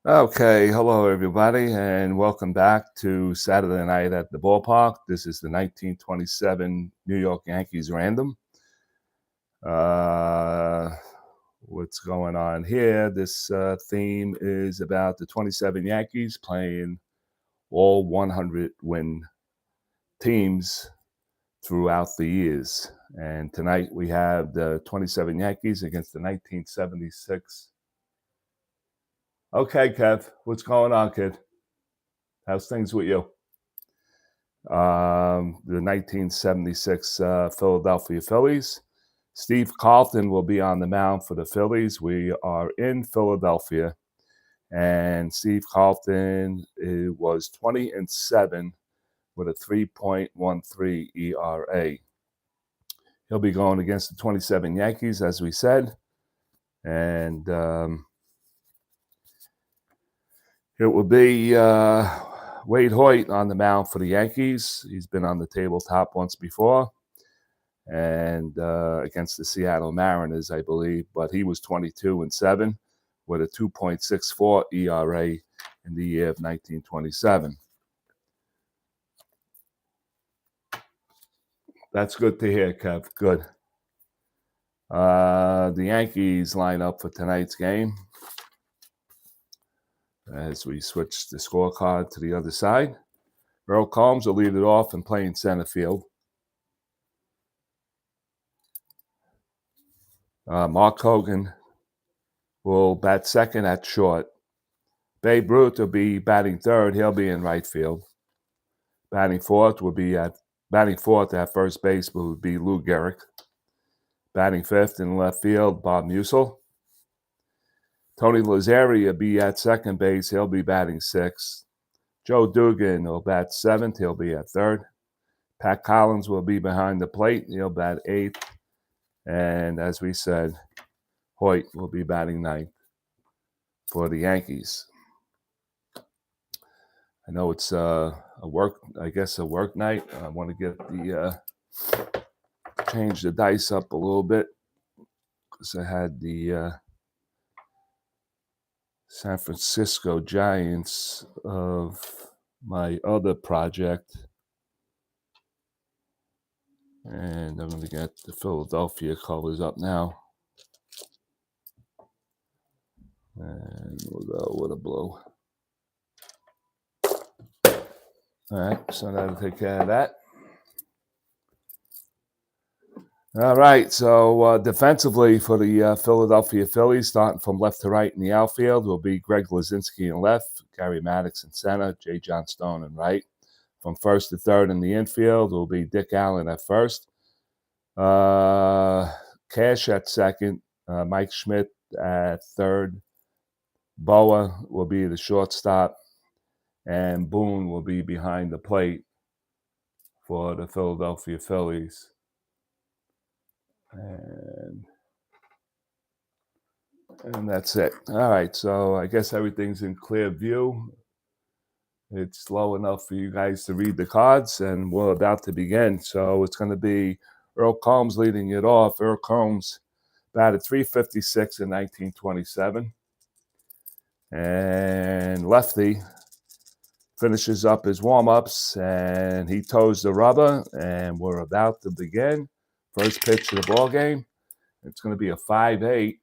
Okay, hello everybody, and welcome back to Saturday Night at the Ballpark. This is the 1927 New York Yankees Random. Uh, what's going on here? This theme is about the 27 Yankees playing all 100 win teams throughout the years. And tonight we have the 27 Yankees against the 1976. Okay, Kev, what's going on, kid? How's things with you? The 1976 Philadelphia Phillies. Steve Carlton will be on the mound for the Phillies. We are in Philadelphia, and Steve Carlton was 20-7 with a 3.13 ERA. He'll be going against the 27 Yankees, as we said, and it will be Wade Hoyt on the mound for the Yankees. He's been on the tabletop once before, and against the Seattle Mariners, I believe. But he was 22-7 with a 2.64 ERA in the year of 1927. That's good to hear, Kev. Good. The Yankees line up for tonight's game as we switch the scorecard to the other side. Earl Combs will lead it off and play in center field. Mark Hogan will bat second at short. Babe Ruth will be batting third. He'll be in right field. Batting fourth at first base would be Lou Gehrig. Batting fifth in left field, Bob Musil. Tony Lazzeri will be at second base. He'll be batting sixth. Joe Dugan will bat seventh. He'll be at third. Pat Collins will be behind the plate. He'll bat eighth. And as we said, Hoyt will be batting ninth for the Yankees. I know it's a work night. I want to get change the dice up a little bit because I had the San Francisco Giants of my other project, and I'm going to get the Philadelphia colors up now, and we'll go with a blue. All right, so that'll take care of that. All right, so defensively for the Philadelphia Phillies, starting from left to right in the outfield, will be Greg Lazinski in left, Gary Maddox in center, J. John Stone in right. From first to third in the infield will be Dick Allen at first, Cash at second, Mike Schmidt at third, Boa will be the shortstop, and Boone will be behind the plate for the Philadelphia Phillies. And that's it. All right, so I guess everything's in clear view. It's low enough for you guys to read the cards, and we're about to begin. So it's going to be Earl Combs leading it off. Earl Combs batted .356 in 1927. And lefty finishes up his warm-ups, and he toes the rubber, and we're about to begin. First pitch of the ball game. It's going to be a 5-8.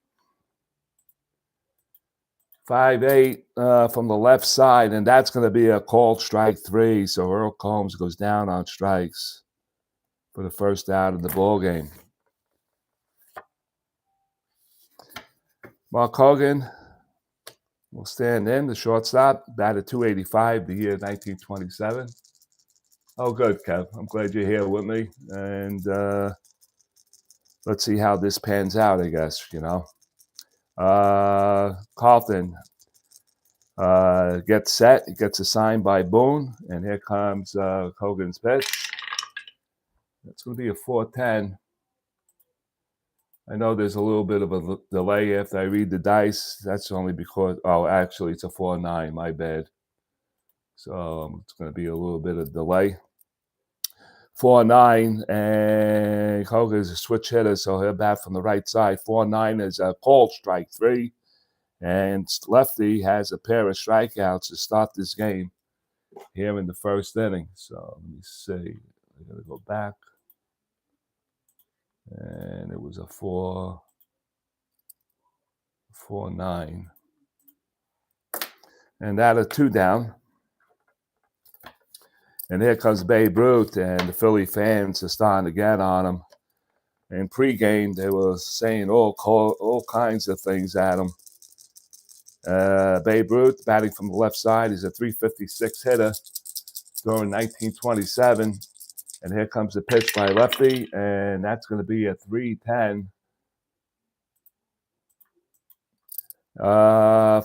5-8 from the left side, and that's going to be a called strike three. So Earl Combs goes down on strikes for the first out of the ball game. Mark Hogan will stand in, the shortstop, batted .285 the year 1927. Oh, good, Kev. I'm glad you're here with me, and let's see how this pans out, I guess, Carlton gets set. It gets assigned by Boone, and here comes Hogan's pitch. It's going to be a 4-10. I know there's a little bit of a delay after I read the dice. That's only because, actually, it's a 4-9. My bad. So it's going to be a little bit of delay. 4-9, and Hogan's a switch hitter, so he'll bat from the right side. 4-9 is a called strike three. And lefty has a pair of strikeouts to start this game here in the first inning. So let me see. I got to go back. And it was a 4-9. And that a 2 down. And here comes Babe Ruth, and the Philly fans are starting to get on him. In pregame, they were saying all kinds of things at him. Babe Ruth, batting from the left side, is a .356 hitter during 1927. And here comes the pitch by lefty, and that's going to be a 3-10.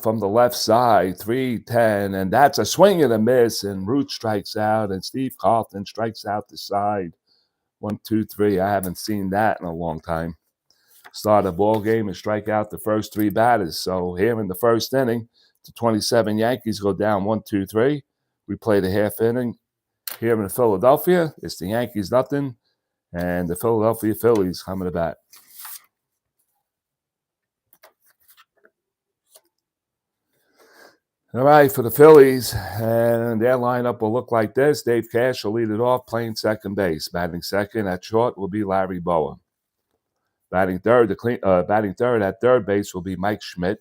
From the left side, 3-10, and that's a swing and a miss, and Root strikes out, and Steve Carlton strikes out the side. 1, 2, 3. I haven't seen that in a long time. Start a ball game and strike out the first 3 batters. So here in the first inning, the 27 Yankees go down 1, 2, 3. We play the half inning. Here in Philadelphia, it's the Yankees nothing, and the Philadelphia Phillies coming to bat. All right, for the Phillies, and their lineup will look like this. Dave Cash will lead it off, playing second base. Batting second at short will be Larry Bowa. Batting third at third base will be Mike Schmidt.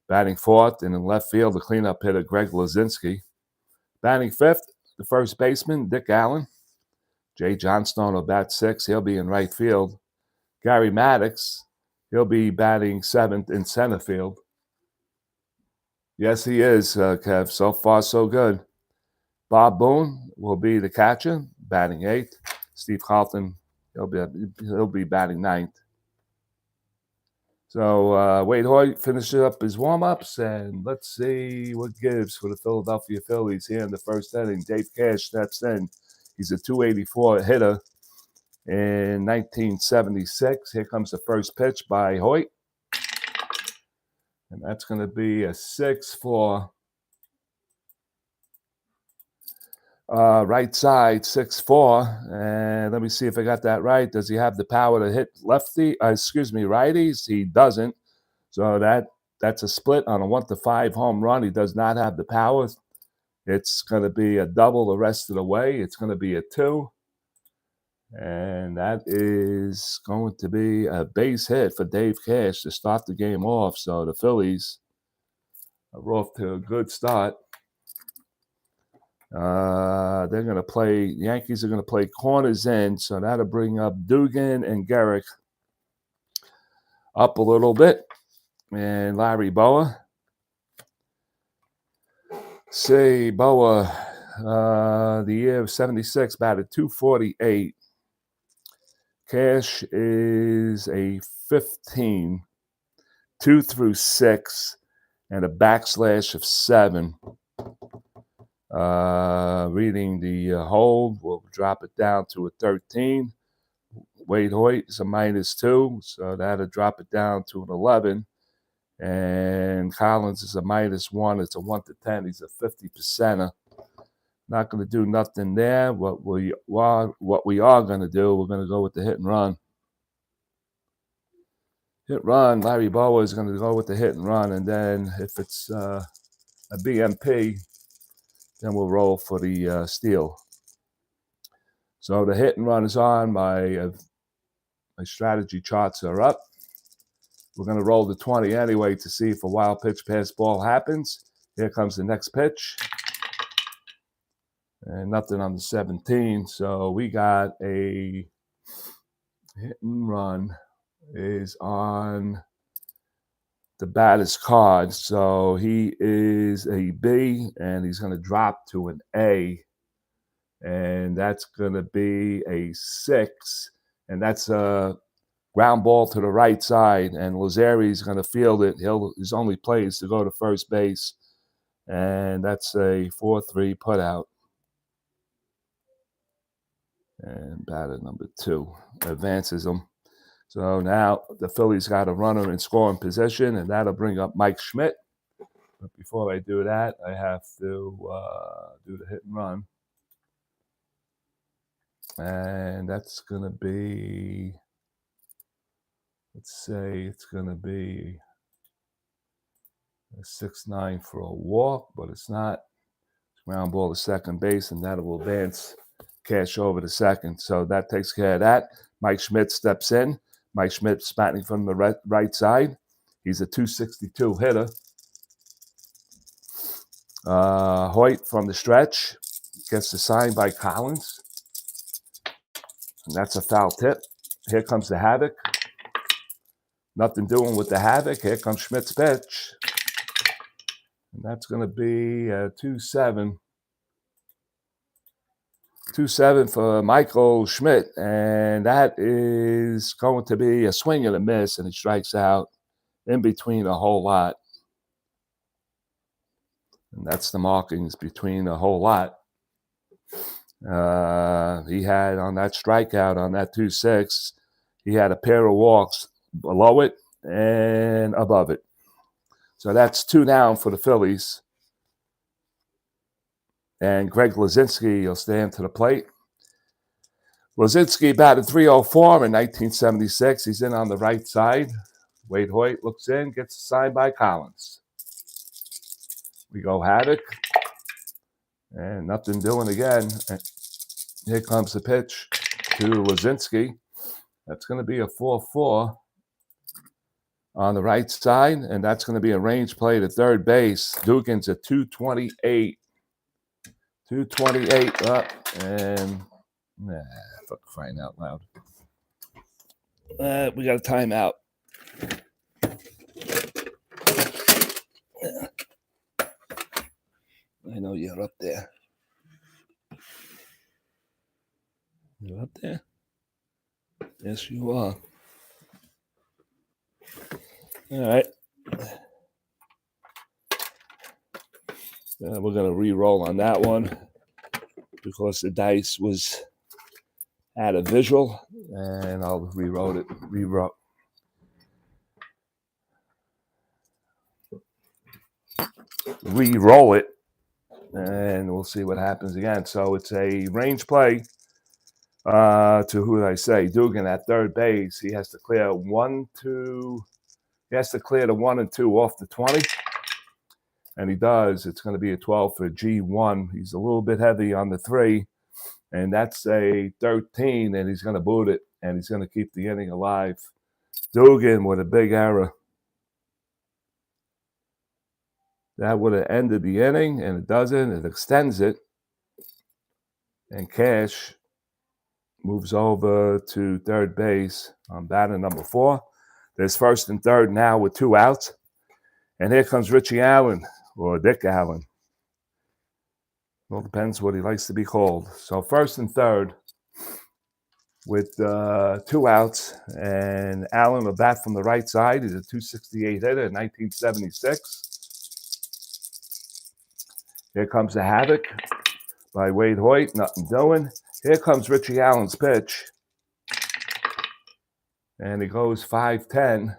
Batting fourth and in left field, the cleanup hitter Greg Lazinski. Batting fifth, the first baseman Dick Allen. Jay Johnstone will bat sixth. He'll be in right field. Gary Maddox, he'll be batting seventh in center field. Yes, he is, Kev. So far, so good. Bob Boone will be the catcher, batting eighth. Steve Carlton, he'll be batting ninth. So Wade Hoyt finishes up his warm-ups, and let's see what gives for the Philadelphia Phillies here in the first inning. Dave Cash steps in. He's a .284 hitter in 1976. Here comes the first pitch by Hoyt, and that's going to be a 6-4. Right side, 6-4. And let me see if I got that right. Does he have the power to hit righties? He doesn't. So that's a split on a 1-5 home run. He does not have the power. It's going to be a double the rest of the way. It's going to be a 2. And that is going to be a base hit for Dave Cash to start the game off. So the Phillies are off to a good start. They're going to play, the Yankees are going to play corners in, so that'll bring up Dugan and Garrick up a little bit. And Larry Bowa. Bowa, the year of 76, batted .248. Cash is a 15, 2 through 6, and a backslash of 7. Reading the hold, we'll drop it down to a 13. Wade Hoyt is a -2, so that'll drop it down to an 11. And Collins is a -1. It's a 1 to 10. He's a 50%er. Not going to do nothing there. What we are going to do, we're going to go with the hit and run. Hit run. Larry Bowa is going to go with the hit and run, and then if it's a BMP, then we'll roll for the steal. So the hit and run is on. My strategy charts are up. We're going to roll the 20 anyway to see if a wild pitch pass ball happens. Here comes the next pitch. And nothing on the 17. So we got a hit and run is on the batter's card. So he is a B, and he's going to drop to an A. And that's going to be a 6. And that's a ground ball to the right side. And Lazzari's going to field it. His only play is to go to first base. And that's a 4-3 putout. And batter number 2 advances them. So now the Phillies got a runner in scoring position, and that'll bring up Mike Schmidt. But before I do that, I have to do the hit and run. And that's going to be, let's say it's going to be A 6-9 for a walk, but it's not. Ground ball to second base, and that will advance Cash over to second. So that takes care of that. Mike Schmidt steps in. Mike Schmidt's batting from the right side. He's a 262 hitter. Hoyt from the stretch gets the sign by Collins. And that's a foul tip. Here comes the Havoc. Nothing doing with the Havoc. Here comes Schmidt's pitch. And that's going to be a 2-7. 2-7 for Michael Schmidt. And that is going to be a swing and a miss. And he strikes out in between a whole lot. And that's the markings between a whole lot. He had on that strikeout on that 2-6, he had a pair of walks below it and above it. So that's 2 down for the Phillies. And Greg Lazinski will stand to the plate. Lazinski batted .304 in 1976. He's in on the right side. Wade Hoyt looks in, gets a sign by Collins. We go Havoc. And nothing doing again. And here comes the pitch to Lazinski. That's going to be a 4-4 on the right side, and that's going to be a range play to third base. Dugan's at 228. 228 up, and fuck, crying out loud. We got a timeout. I know you're up there. You're up there? Yes, you are. All right. We're going to re-roll on that one because the dice was at a visual, and I'll re-roll it. Re-roll it, and we'll see what happens again. So it's a range play to who did I say? Dugan at third base. He has to clear 1-2. He has to clear the 1 and 2 off the 20. And he does. It's going to be a 12 for G1. He's a little bit heavy on the 3. And that's a 13, and he's going to boot it. And he's going to keep the inning alive. Dugan with a big error. That would have ended the inning, and it doesn't. It extends it. And Cash moves over to third base on batter number 4. There's first and third now with 2 outs. And here comes Richie Allen, or Dick Allen. Well, depends what he likes to be called. So first and third with 2 outs. And Allen will bat from the right side. He's a 268 hitter in 1976. Here comes the Havoc by Wade Hoyt. Nothing doing. Here comes Richie Allen's pitch. And he goes 5-10.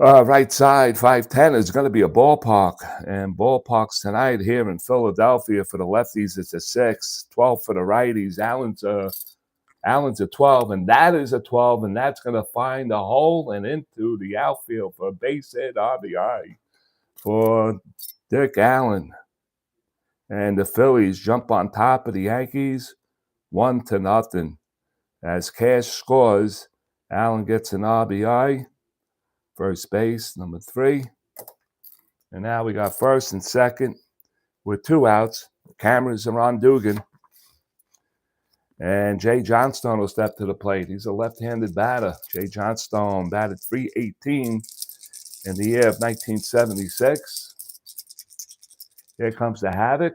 Right side, 5-10 is going to be a ballpark. And ballparks tonight here in Philadelphia for the lefties, it's a 6. 12 for the righties. Allen's a 12, and that is a 12, and that's going to find a hole and into the outfield for a base hit RBI for Dick Allen. And the Phillies jump on top of the Yankees 1-0. As Cash scores, Allen gets an RBI. First base, number 3. And now we got first and second with 2 outs. Cameras are on Dugan. And Jay Johnstone will step to the plate. He's a left-handed batter. Jay Johnstone batted .318 in the year of 1976. Here comes the Havoc.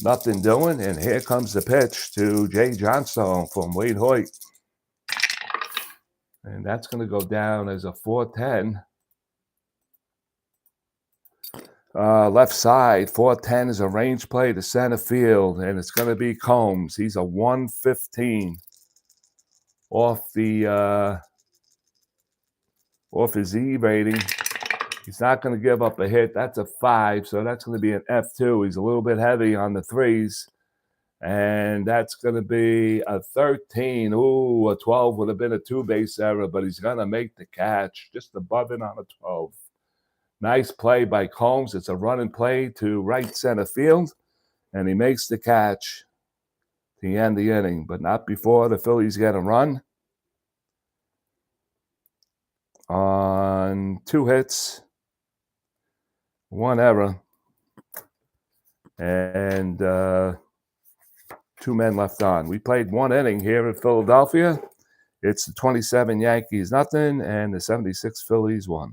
Nothing doing. And here comes the pitch to Jay Johnstone from Wade Hoyt. And that's going to go down as a 4-10. Left side, 4-10 is a range play to center field, and it's going to be Combs. He's a 115 off his E rating. He's not going to give up a hit. That's a 5, so that's going to be an F2. He's a little bit heavy on the 3s. And that's going to be a 13. Ooh, a 12 would have been a two-base error, but he's going to make the catch just above it on a 12. Nice play by Combs. It's a running play to right center field, and he makes the catch to end the inning, but not before the Phillies get a run on 2 hits, 1 error, and 2 men left on. We played 1 inning here in Philadelphia. It's the 27 Yankees nothing, and the 76 Phillies 1.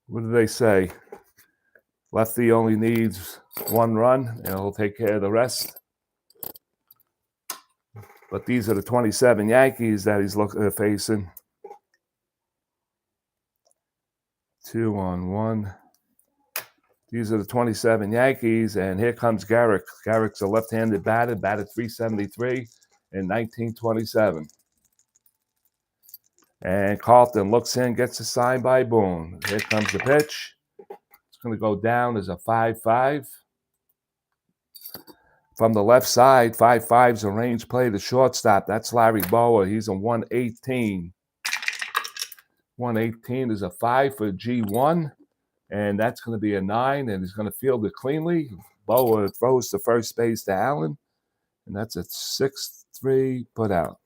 What do they say? Lefty only needs 1 run, and he'll take care of the rest. But these are the 27 Yankees that he's facing. 2-on-1. These are the 27 Yankees, and here comes Garrick. Garrick's a left-handed batter, batted .373 in 1927. And Carlton looks in, gets a sign by Boone. Here comes the pitch. It's going to go down as a 5-5. From the left side, 5-5's a range play to shortstop. That's Larry Bower. He's a 118. 118 is a 5 for G1. And that's going to be a 9, and he's going to field it cleanly. Bower throws to first base to Allen, and that's a 6-3 put out.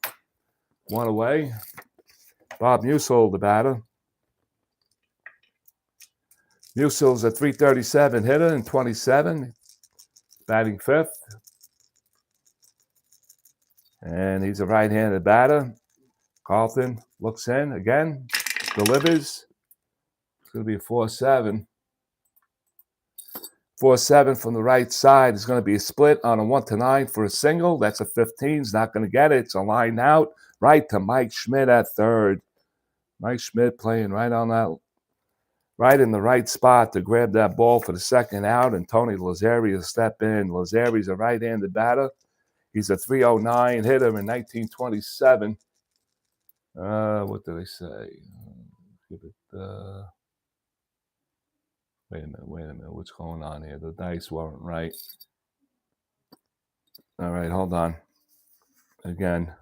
1 away. Bob Musil, the batter. Musil's a .337 hitter in 27, batting 5th. And he's a right-handed batter. Carlton looks in again, delivers. It's going to be a 4-7. 4-7 from the right side is going to be a split on a 1-9 for a single. That's a 15. He's not going to get it. It's a line out right to Mike Schmidt at third. Mike Schmidt playing right on that, right in the right spot to grab that ball for the second out, and Tony Lazzeri will step in. Lazzeri's a right-handed batter. He's a .309 hitter in 1927. What do they say? Give it. Wait a minute. What's going on here? The dice weren't right. All right, hold on. Again.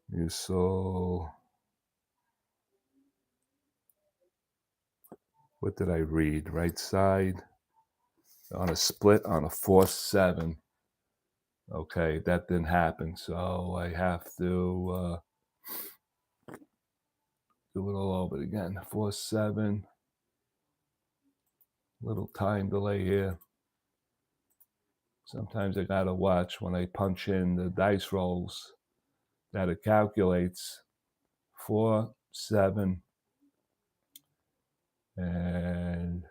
You saw. What did I read? Right side on a split on a 4-7. Okay, that didn't happen. So I have to do it all over again. 4-7. Little time delay here. Sometimes I gotta watch when I punch in the dice rolls that it calculates 4-7 and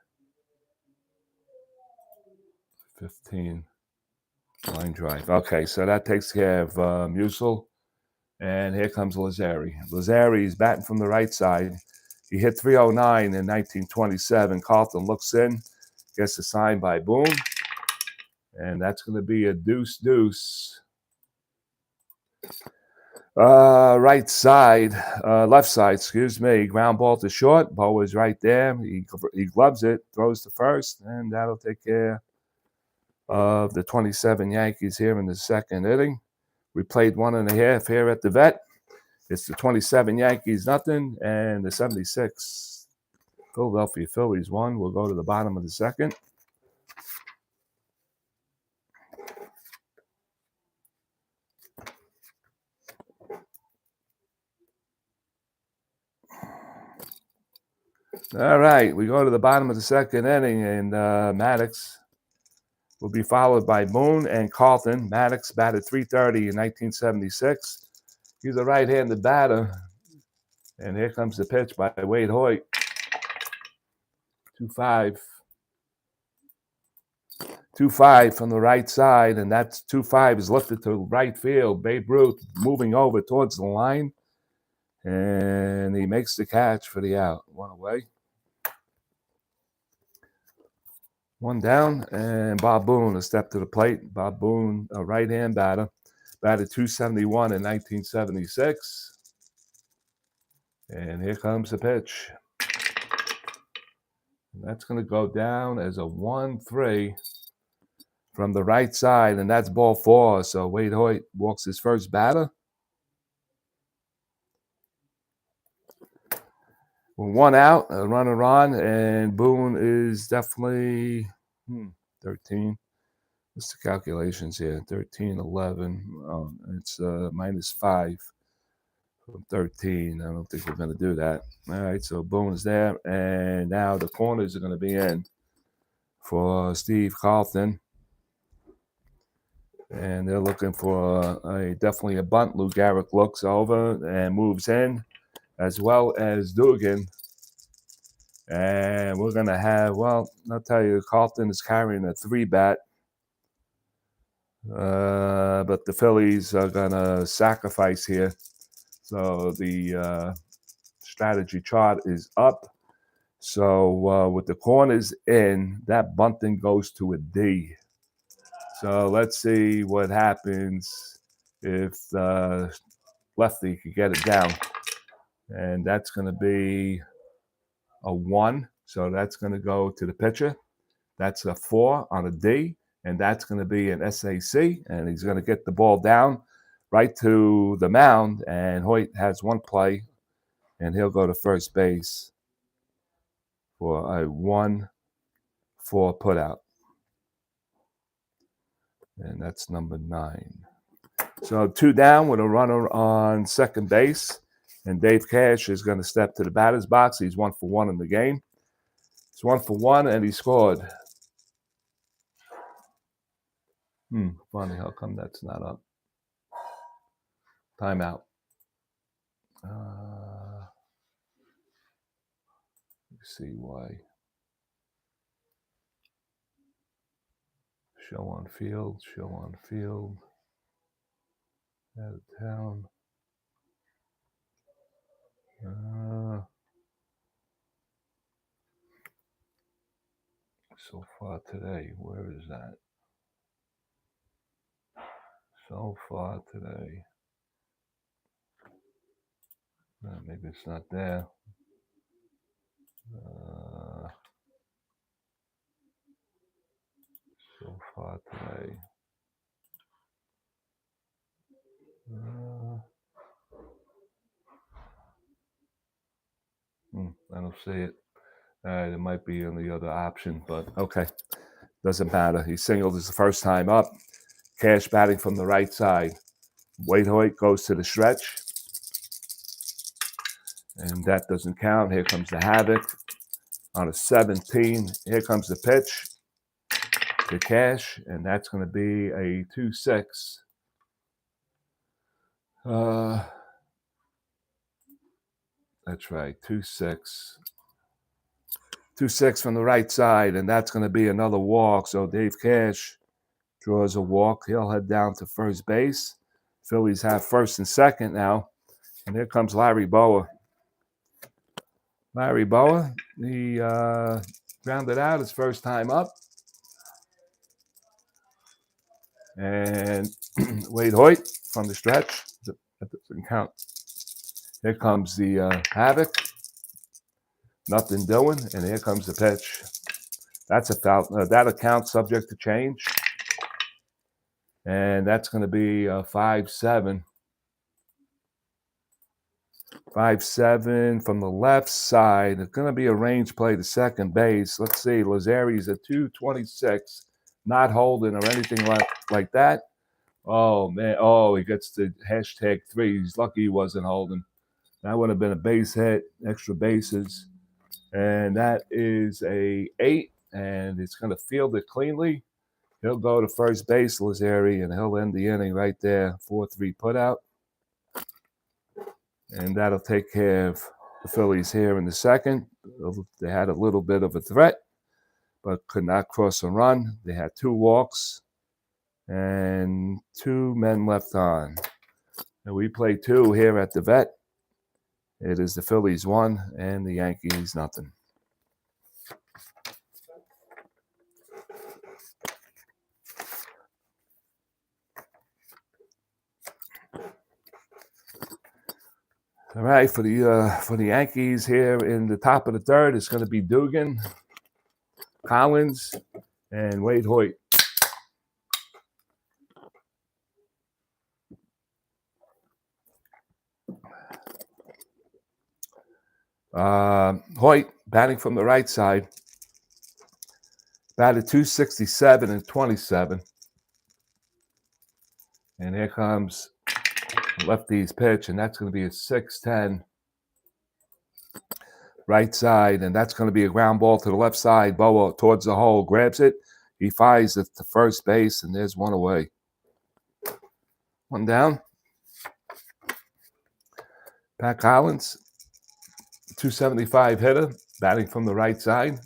15 line drive. Okay, so that takes care of Musil. And here comes Lazzeri. Lazzeri's batting from the right side. He hit .309 in 1927. Carlton looks in, gets a sign by Boone. And that's going to be a deuce. Right side, left side, excuse me. Ground ball to short. Bower's right there. He gloves it, throws to first, and that'll take care of the 27 Yankees here in the second inning. We played 1.5 here at the Vet. It's the 27 Yankees nothing, and the 76 Philadelphia Phillies 1. We'll go to the bottom of the second. All right, we go to the bottom of the second inning, and Maddox will be followed by Boone and Carlton. Maddox batted .330 in 1976. He's a right-handed batter, and here comes the pitch by Wade Hoyt. 2-5. 2-5 from the right side, and that's 2-5 is lifted to right field. Babe Ruth moving over towards the line, and he makes the catch for the out. 1 away. 1 down, and Bob Boone a step to the plate. Bob Boone, a right-hand batter, batted .271 in 1976. And here comes the pitch. And that's going to go down as a 1-3 from the right side, and that's ball 4. So Wade Hoyt walks his first batter. With 1 out, a runner on, and Boone is definitely 13. What's the calculations here? 13, 11. Oh, it's -5 from 13. I don't think we're going to do that. All right, so Boone's there, and now the corners are going to be in for Steve Carlton. And they're looking for definitely a bunt. Lou Gehrig looks over and moves in, as well as Dugan. And we're going to have, well, I'll tell you, Carlton is carrying a 3-bat. But the Phillies are going to sacrifice here. So the strategy chart is up. So with the corners in, that bunting goes to a D. So let's see what happens if lefty could get it down. And that's going to be a 1. So that's going to go to the pitcher. That's a 4 on a D. And that's going to be an SAC. And he's going to get the ball down right to the mound. And Hoyt has 1 play. And he'll go to first base for a 1-4 putout. And that's number 9. So 2 down with a runner on second base. And Dave Cash is going to step to the batter's box. He's 1 for 1 in the game. He's 1 for 1, and he scored. Funny, how come that's not up? Timeout. Let's see why. Show on field. Out of town. So far today, where is that? So far today. Maybe it's not there. So far today. I don't see it. It might be on the other option, but okay. Doesn't matter. He singled his first time up. Cash batting from the right side. Wade Hoyt goes to the stretch. And that doesn't count. Here comes the havoc. On a 17, here comes the pitch to Cash, and that's going to be a 2-6. That's right, 2-6. 2-6 from the right side, and that's going to be another walk. So Dave Cash draws a walk. He'll head down to first base. Phillies have first and second now. And here comes Larry Boa. Larry Boa, he grounded out his first time up. And Wade Hoyt from the stretch. That doesn't count. Here comes the havoc. Nothing doing. And here comes the pitch. That's a foul. That account subject to change. And that's going to be 5-7. 5-7 from the left side. It's going to be a range play to second base. Let's see. Lazari's at 226. Not holding or anything like that. Oh, man. Oh, he gets the #3. He's lucky he wasn't holding. That would have been a base hit, extra bases. And that is a 8. And it's going to field it cleanly. He'll go to first base, Lazari, and he'll end the inning right there. 4-3 putout. And that'll take care of the Phillies here in the second. They had a little bit of a threat, but could not cross a run. They had 2 walks and 2 men left on. And we play 2 here at the Vet. It is the Phillies 1 and the Yankees nothing. All right, for the Yankees here in the top of the third, it's going to be Dugan. Collins and Wade Hoyt. Hoyt batting from the right side, batted 267 and 27. And here comes lefty's pitch, and that's going to be a 6-10 right side, and that's going to be a ground ball to the left side. Boa towards the hole, grabs it. He fires it to first base, and there's one away. One down. Pat Collins, 275 hitter, batting from the right side.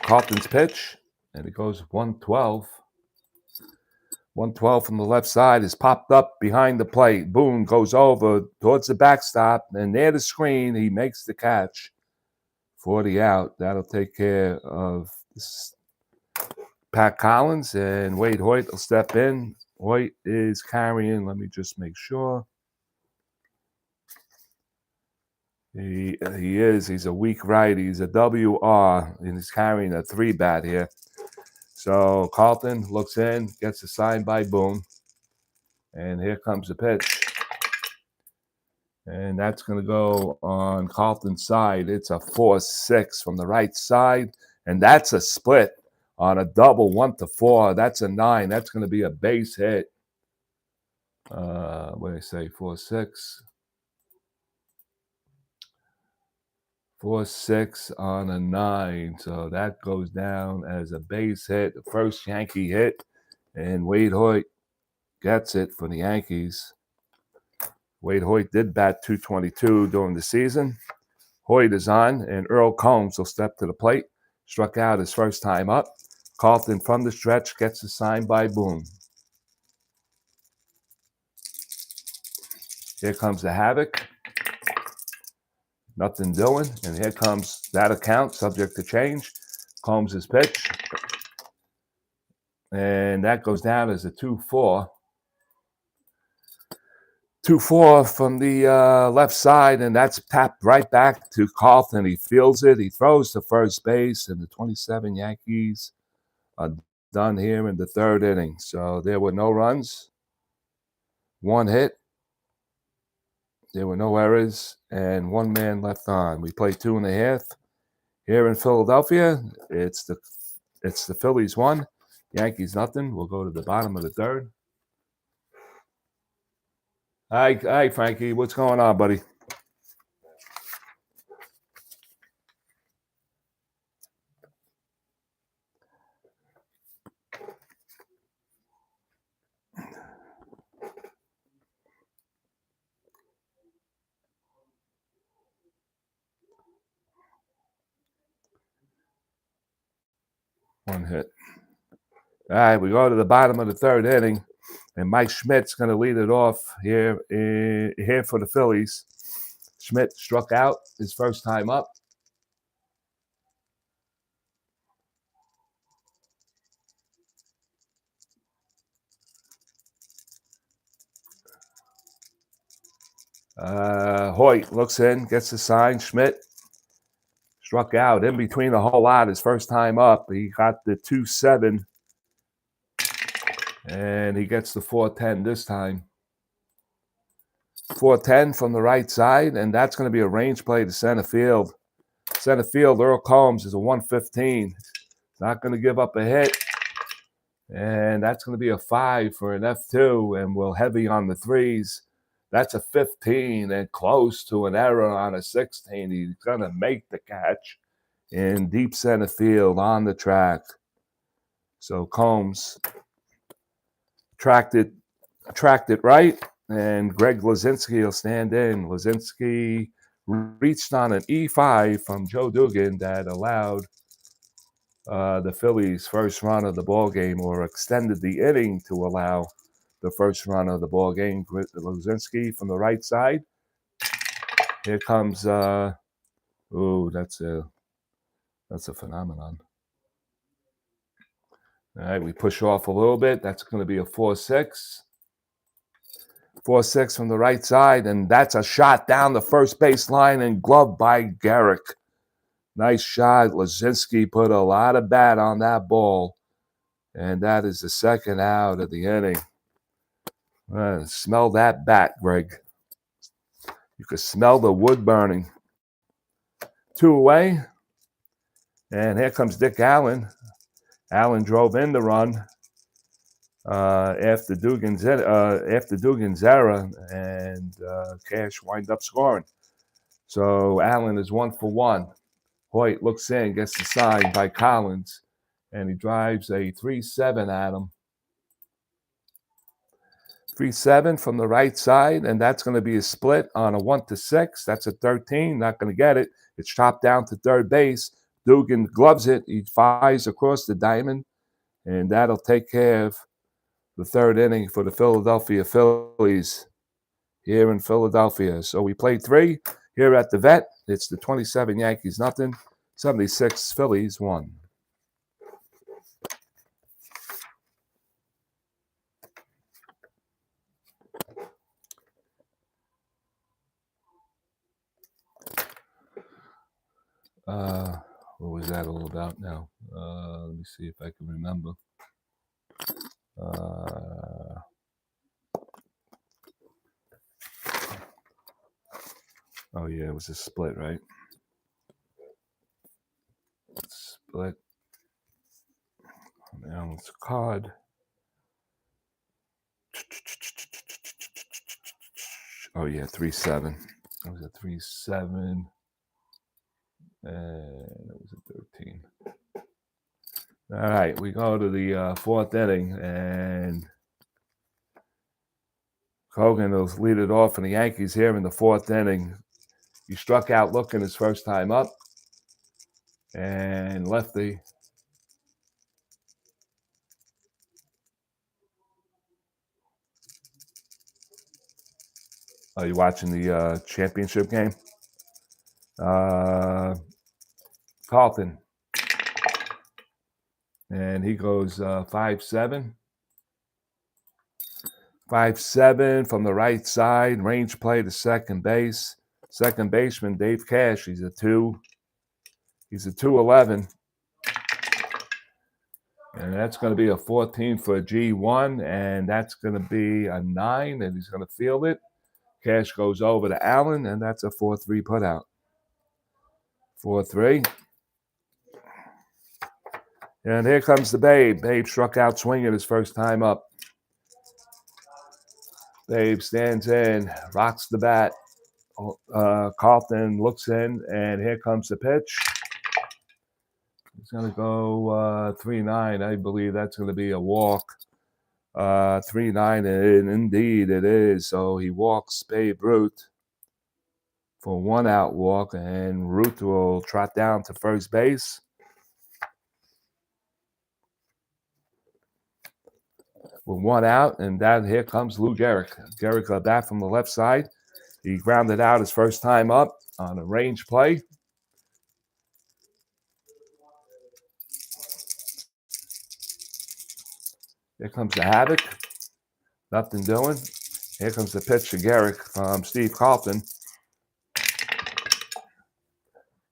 Carlton's pitch, and it goes 112. 112 from the left side is popped up behind the plate. Boone goes over towards the backstop, and near the screen, he makes the catch for the out. That'll take care of Pat Collins, and Wade Hoyt will step in. Hoyt is carrying, let me just make sure. He's a weak righty. He's a WR, and he's carrying a 3-bat here. So Carlton looks in, gets a sign by Boone, and here comes the pitch. And that's going to go on Carlton's side. It's a 4-6 from the right side, and that's a split on a double 1-4. That's a 9. That's going to be a base hit. What did I say? 4-6. 4-6 on a 9. So that goes down as a base hit. The first Yankee hit, and Wade Hoyt gets it for the Yankees. Wade Hoyt did bat 222 during the season. Hoyt is on, and Earl Combs will step to the plate. Struck out his first time up. Carlton from the stretch gets a sign by Boone. Here comes the Havoc. Nothing doing, and here comes that account, subject to change. Combs' pitch, and that goes down as a 2-4. 2-4 from the left side, and that's tapped right back to Carlton. He fields it. He throws to first base, and the 27 Yankees are done here in the third inning. So there were no runs, one hit. There were no errors, and one man left on. We played 2.5 here in Philadelphia. It's the Phillies 1, Yankees nothing. We'll go to the bottom of the third. Hi, Frankie. What's going on, buddy? One hit. All right, we go to the bottom of the third inning, and Mike Schmidt's going to lead it off here for the Phillies. Schmidt struck out his first time up. Hoyt looks in, gets the sign. Schmidt struck out in between the whole lot his first time up. He got the 2-7, and he gets the 4-10 this time. 4-10 from the right side, and that's going to be a range play to center field. Center field, Earl Combs is a 115. Not going to give up a hit, and that's going to be a 5 for an F2, and we'll heavy on the 3s. That's a 15 and close to an error on a 16. He's going to make the catch in deep center field on the track. So Combs tracked it right, and Greg Lazinski will stand in. Lazinski reached on an E5 from Joe Dugan that allowed the Phillies' first run of the ball game, or extended the inning to allow the first run of the ball game. Lazinski from the right side. Here comes that's a phenomenon. All right, we push off a little bit. That's going to be a 4-6. 4-6 from the right side, and that's a shot down the first base line and gloved by Garrick. Nice shot. Lazinski put a lot of bat on that ball. And that is the second out of the inning. Smell that bat, Greg. You could smell the wood burning. 2 away. And here comes Dick Allen. Allen drove in the run after Dugan's error, and Cash wind up scoring. So Allen is 1 for 1. Hoyt looks in, gets the sign by Collins, and he drives a 3-7 at him. 3-7 from the right side, and that's going to be a split on a 1-6. That's a 13. Not going to get it. It's chopped down to third base. Dugan gloves it. He flies across the diamond, and that'll take care of the third inning for the Philadelphia Phillies here in Philadelphia. So we played 3 here at the Vet. It's the 27 Yankees, nothing. 76 Phillies, 1. What was that all about now? Let me see if I can remember. Oh, yeah, it was a split, right? Split. Now it's a card. Oh, yeah, 3-7. It was a 3-7. And it was a 13. All right, we go to the fourth inning, and Hogan will lead it off for the Yankees here in the fourth inning. He struck out looking his first time up, and lefty. Are you watching the championship game? Carlton. And he goes 5-7. 5-7 from the right side. Range play to second base. Second baseman, Dave Cash. He's a 211. And that's going to be a 14 for a G1. And that's going to be a 9. And he's going to field it. Cash goes over to Allen. And that's a 4-3 putout. 4-3. And here comes the Babe. Babe struck out swinging his first time up. Babe stands in, rocks the bat. Carlton looks in, and here comes the pitch. He's going to go 3-9. I believe that's going to be a walk. 3-9, and indeed it is. So he walks Babe Ruth for 1 out walk, and Ruth will trot down to first base. With 1 out, and here comes Lou Gehrig. Gehrig back from the left side. He grounded out his first time up on a range play. Here comes the Havoc. Nothing doing. Here comes the pitch to Gehrig from Steve Carlton.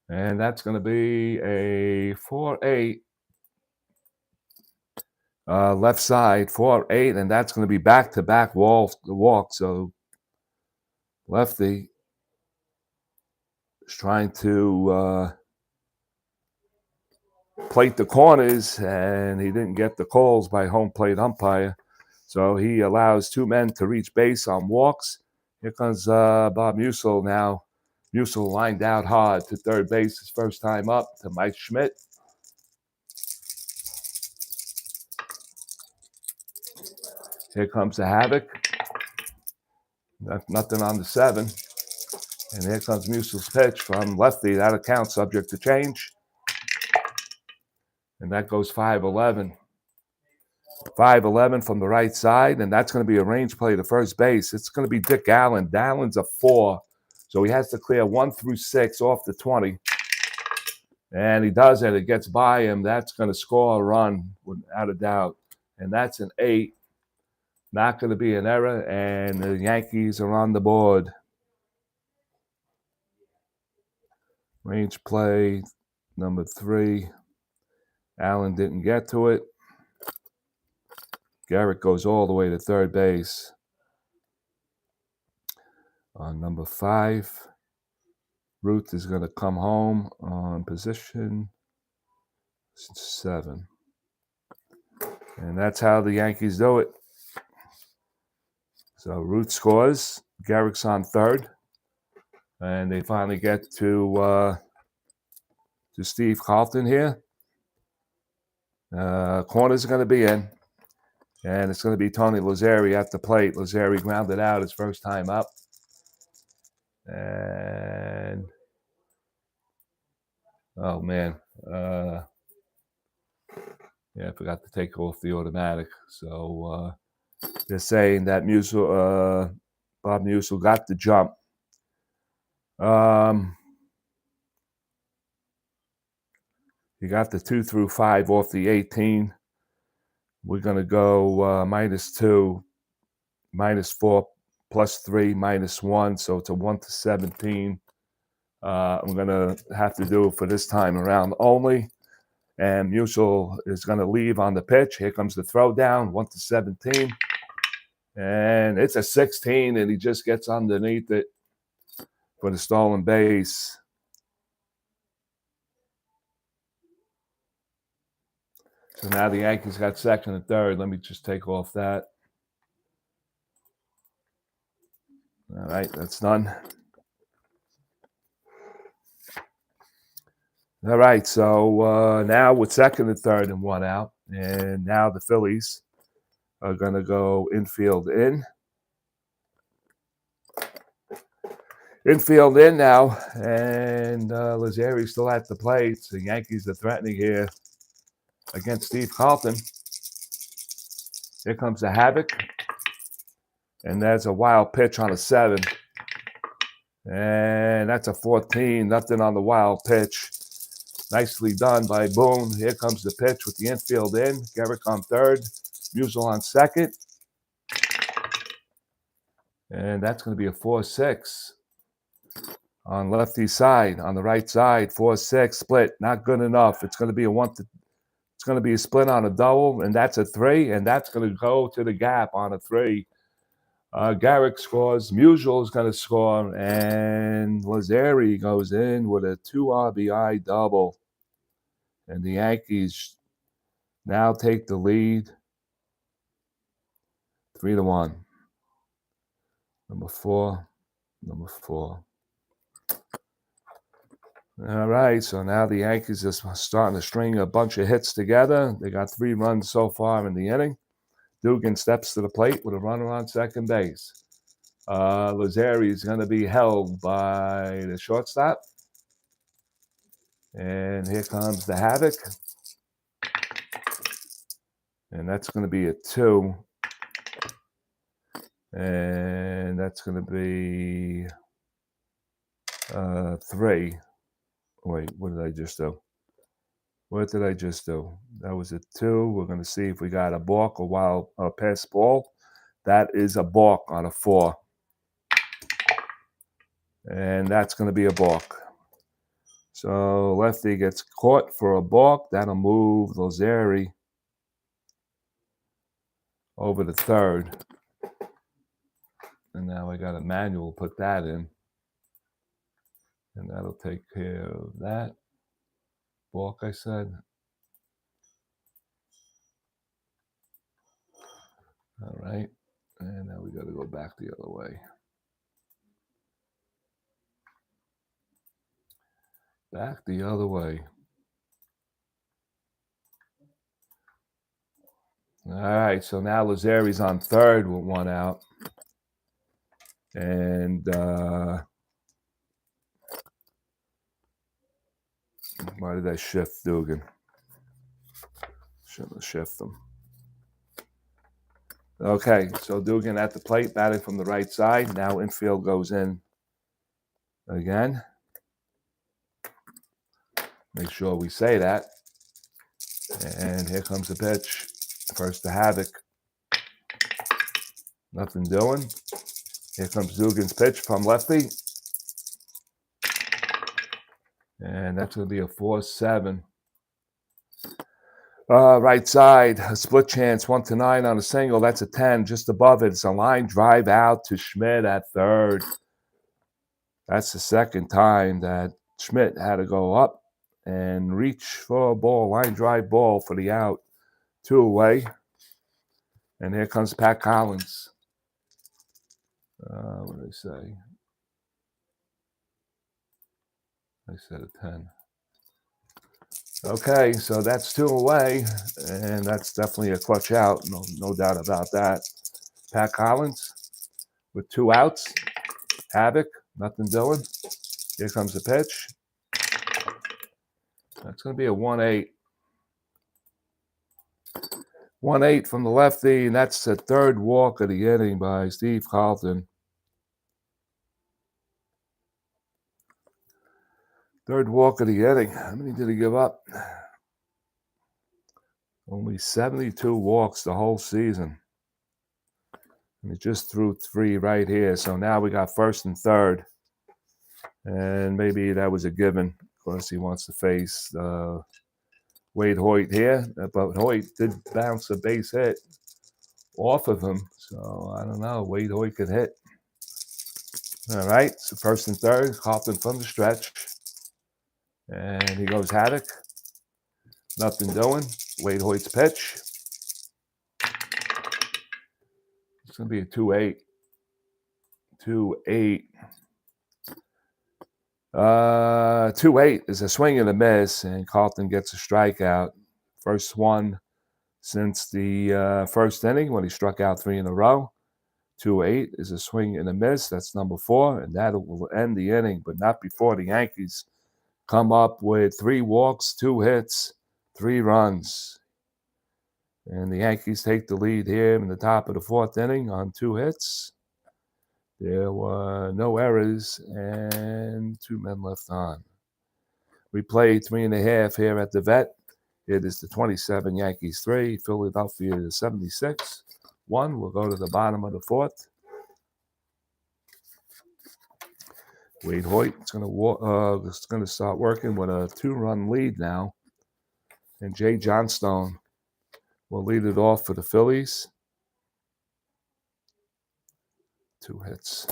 And that's going to be a 4-8. Left side, 4-8, and that's going to be back-to-back walk. So lefty is trying to plate the corners, and he didn't get the calls by home plate umpire. So he allows 2 men to reach base on walks. Here comes Bob Musil now. Musil lined out hard to third base his first time up to Mike Schmidt. Here comes the Havoc. Nothing on the 7. And here comes Musil's pitch from lefty. That account subject to change. And that goes 5-11. 5-11 from the right side, and that's going to be a range play to first base. It's going to be Dick Allen. Allen's a 4, so he has to clear 1 through 6 off the 20. And he does it. It gets by him. That's going to score a run without a doubt. And that's an 8. Not going to be an error, and the Yankees are on the board. Range play number 3. Allen didn't get to it. Garrett goes all the way to third base. On number 5, Ruth is going to come home on position 7. And that's how the Yankees do it. So Ruth scores. Garrett's on third. And they finally get to Steve Carlton here. Corner's going to be in. And it's going to be Tony Lazzeri at the plate. Lazzeri grounded out his first time up. And, oh, man. Yeah, I forgot to take off the automatic. So they're saying that Bob Musil got the jump. He got the 2 through 5 off the 18. We're going to go -2, -4, +3, -1. So it's a 1 to 17. I'm going to have to do it for this time around only. And Musil is going to leave on the pitch. Here comes the throw down, 1 to 17. And it's a 16, and he just gets underneath it for the stolen base. So now the Yankees got second and third. Let me just take off that. All right, that's done. All right, so now with second and third and 1 out, and now the Phillies are going to go infield in. Infield in now, and Lazzeri's still at the plate. The Yankees are threatening here against Steve Carlton. Here comes the havoc, and there's a wild pitch on a 7. And that's a 14, nothing on the wild pitch. Nicely done by Boone. Here comes the pitch with the infield in. Garrett on third, Musil on second. And that's going to be a 4-6. On lefty side, on the right side, 4-6 split, not good enough. It's going to be it's going to be a split on a double, and that's a 3, and that's going to go to the gap on a 3. Garrett scores, Musil is going to score, and Lazzeri goes in with a 2 RBI double, and the Yankees now take the lead, 3-1. Number 4. All right, so now the Yankees are starting to string a bunch of hits together. They got 3 runs so far in the inning. Dugan steps to the plate with a runner on second base. Lazzeri is going to be held by the shortstop. And here comes the havoc. And that's going to be a 2. And that's going to be 3. Wait, what did I just do? What did I just do? That was a 2. We're going to see if we got a balk or pass ball. That is a balk on a 4. And that's going to be a balk. So lefty gets caught for a balk. That'll move Lazzeri over to third. And now I got a manual, put that in. And that'll take care of that. Balk, I said. All right. And now we got to go back the other way. Back the other way. All right, so now Lazzeri's on third with 1 out. And why did I shift Dugan? Shouldn't have shifted him. Okay, so Dugan at the plate, batting from the right side. Now infield goes in again. Make sure we say that. And here comes the pitch. First the havoc. Nothing doing. Here comes Dugan's pitch from lefty. And that's going to be a 4-7. Right side, a split chance, 1-9 on a single. That's a 10. Just above it, it's a line drive out to Schmidt at third. That's the second time that Schmidt had to go up and reach for a ball, line drive ball for the out. 2 away. And here comes Pat Collins. What did I say? I said a 10. Okay, so that's 2 away, and that's definitely a clutch out. No doubt about that. Pat Collins with 2 outs. Havoc, nothing doing. Here comes the pitch. That's going to be a 1-8. 1-8 from the lefty, and that's the third walk of the inning by Steve Carlton. Third walk of the inning. How many did he give up? Only 72 walks the whole season. And he just threw 3 right here. So now we got first and third. And maybe that was a given. Of course, he wants to face Wade Hoyt here. But Hoyt did bounce a base hit off of him. So I don't know. Wade Hoyt could hit. All right. So first and third. Carlton from the stretch. And he goes Haddock. Nothing doing. Wade Hoyt's pitch. It's going to be a 2-8. 2-8. 2-8 is a swing and a miss, and Carlton gets a strikeout. First one since the first inning when he struck out 3 in a row. 2-8 is a swing and a miss. That's number 4, and that will end the inning, but not before the Yankees come up with 3 walks, 2 hits, 3 runs. And the Yankees take the lead here in the top of the 4th inning on 2 hits. There were no errors and 2 men left on. We played 3.5 here at the Vet. It is the 27 Yankees 3, Philadelphia 76 1. We'll go to the bottom of the 4th. Wade Hoyt is going to start working with a 2-run lead now. And Jay Johnstone will lead it off for the Phillies. 2 hits.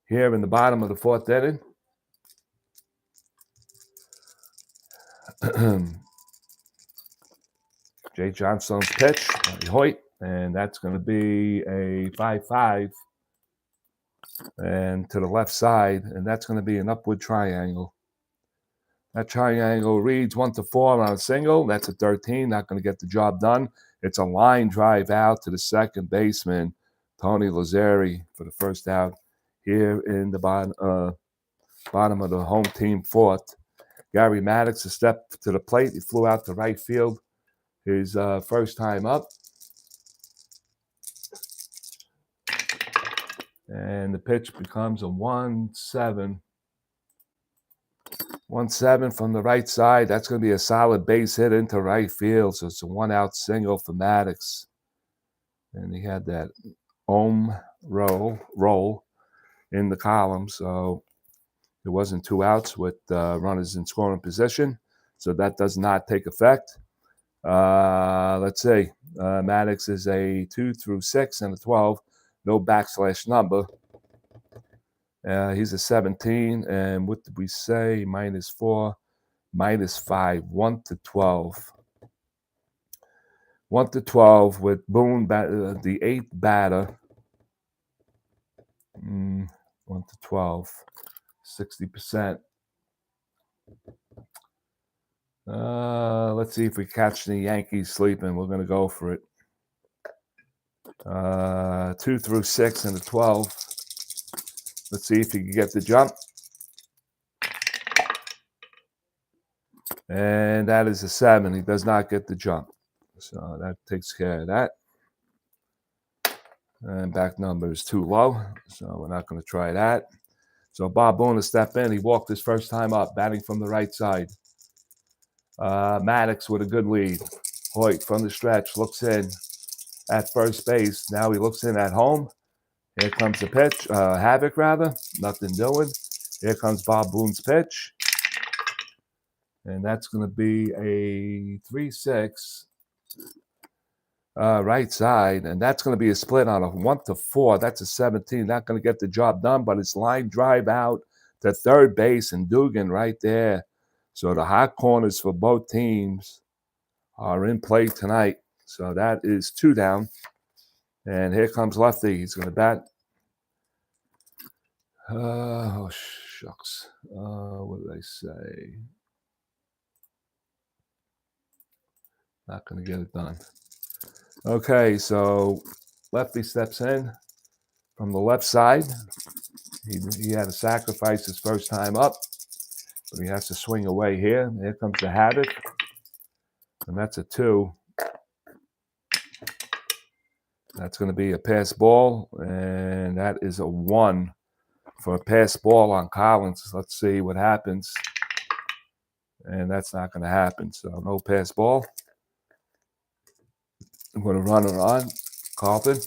Here in the bottom of the 4th inning. Jay Johnstone's pitch, Hoyt, and that's going to be a 5-5. And to the left side, and that's going to be an upward triangle. That triangle reads 1-4 on a single. That's a 13. Not going to get the job done. It's a line drive out to the second baseman, Tony Lazzeri, for the first out here in the bottom of the home team 4th. Gary Maddox a step to the plate. He flew out to right field his first time up. And the pitch becomes a 1-7. 1-7 from the right side. That's going to be a solid base hit into right field. So it's a 1-out single for Maddox. And he had that home roll in the column. So there wasn't 2 outs with runners in scoring position. So that does not take effect. Let's see. Maddox is a 2 through 6 and a 12. No backslash number. He's a 17, and what did we say? -4, -5, 1-12. 1-12 with Boone, the 8th batter. 1-12, 60%. Let's see if we catch the Yankees sleeping. We're going to go for it. 2 through 6 and a 12. Let's see if he can get the jump. And that is a 7. He does not get the jump. So that takes care of that. And back number is too low. So we're not going to try that. So Bob Boone to step in. He walked his first time up, batting from the right side. Maddox with a good lead. Hoyt from the stretch looks in at first base. Now he looks in at home. Here comes the pitch. Havoc, rather. Nothing doing. Here comes Bob Boone's pitch. And that's going to be a 3-6 right side. And that's going to be a split on a 1-4. That's a 17. Not going to get the job done, but it's line drive out to third base and Dugan right there. So the hot corners for both teams are in play tonight. So that is 2 down. And here comes Lefty. He's going to bat. Oh, shucks. What did I say? Not going to get it done. Okay, so Lefty steps in from the left side. He had to sacrifice his first time up, but he has to swing away here. Here comes the Havoc, and that's a 2. That's going to be a pass ball, and that is a 1 for a pass ball on Collins. Let's see what happens. And that's not going to happen, so no pass ball. I'm going to run it on Carlton.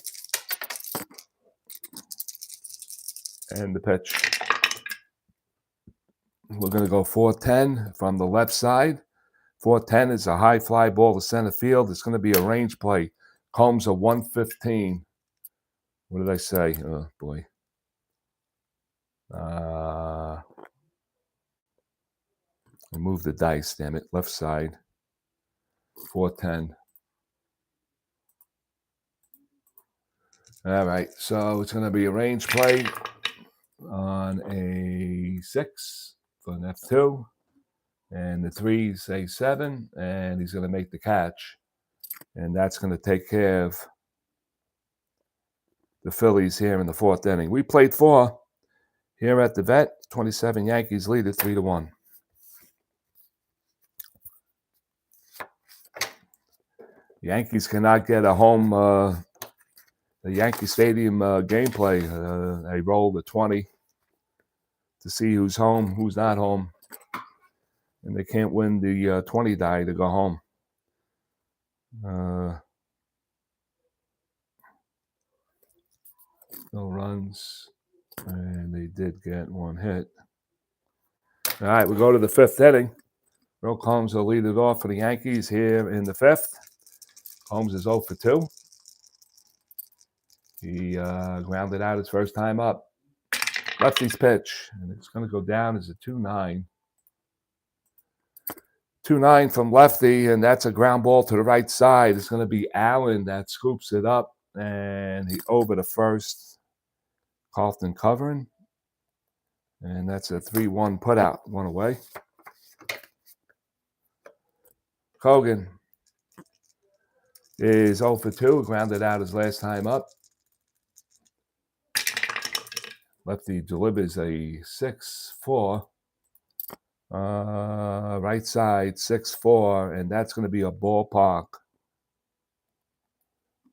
And the pitch. We're going to go 4-10 from the left side. 4-10 is a high fly ball to center field. It's going to be a range play. Combs a 115. What did I say? Oh, boy. I moved the dice, damn it. Left side. 4-10. All right, so it's going to be a range play on a 6 for an F2. And the 3 say 7, and he's going to make the catch. And that's going to take care of the Phillies here in the 4th inning. We played 4 here at the Vet. 27 Yankees lead it 3-1. Yankees cannot get a home, the Yankee Stadium gameplay. They roll the 20 to see who's home, who's not home. And they can't win the 20 die to go home. No runs. And they did get 1 hit. All right, we go to the 5th inning. Earl Combs will lead it off for the Yankees here in the 5th. Combs is 0 for 2. He grounded out his first time up. Lefty's pitch, and it's going to go down as a 2-9. 2-9 from Lefty, and that's a ground ball to the right side. It's going to be Allen that scoops it up, and he over to first. Carlton covering, and that's a 3-1 putout. 1 away. Cogan is 0 for 2, grounded out his last time up. Lefty delivers a 6-4. Right side, 6-4, and that's going to be a ballpark.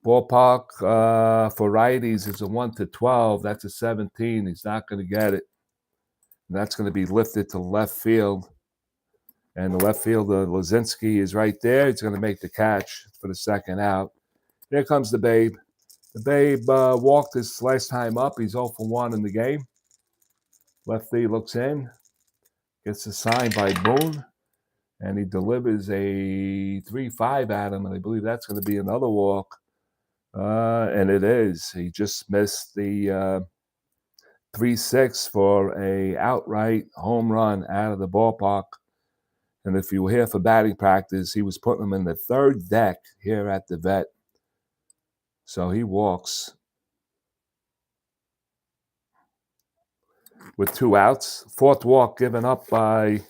Ballpark for righties is a 1-12. That's a 17. He's not going to get it. And that's going to be lifted to left field. And the left fielder, Lazinski, is right there. He's going to make the catch for the 2nd out. Here comes the Babe. The Babe walked his last time up. He's 0 for 1 in the game. Lefty looks in. Gets a sign by Boone. And he delivers a 3-5 at him. And I believe that's going to be another walk. And it is. He just missed the 3-6 for a outright home run out of the ballpark. And if you were here for batting practice, he was putting them in the 3rd deck here at the Vet. So he walks with 2 outs. 4th walk given up by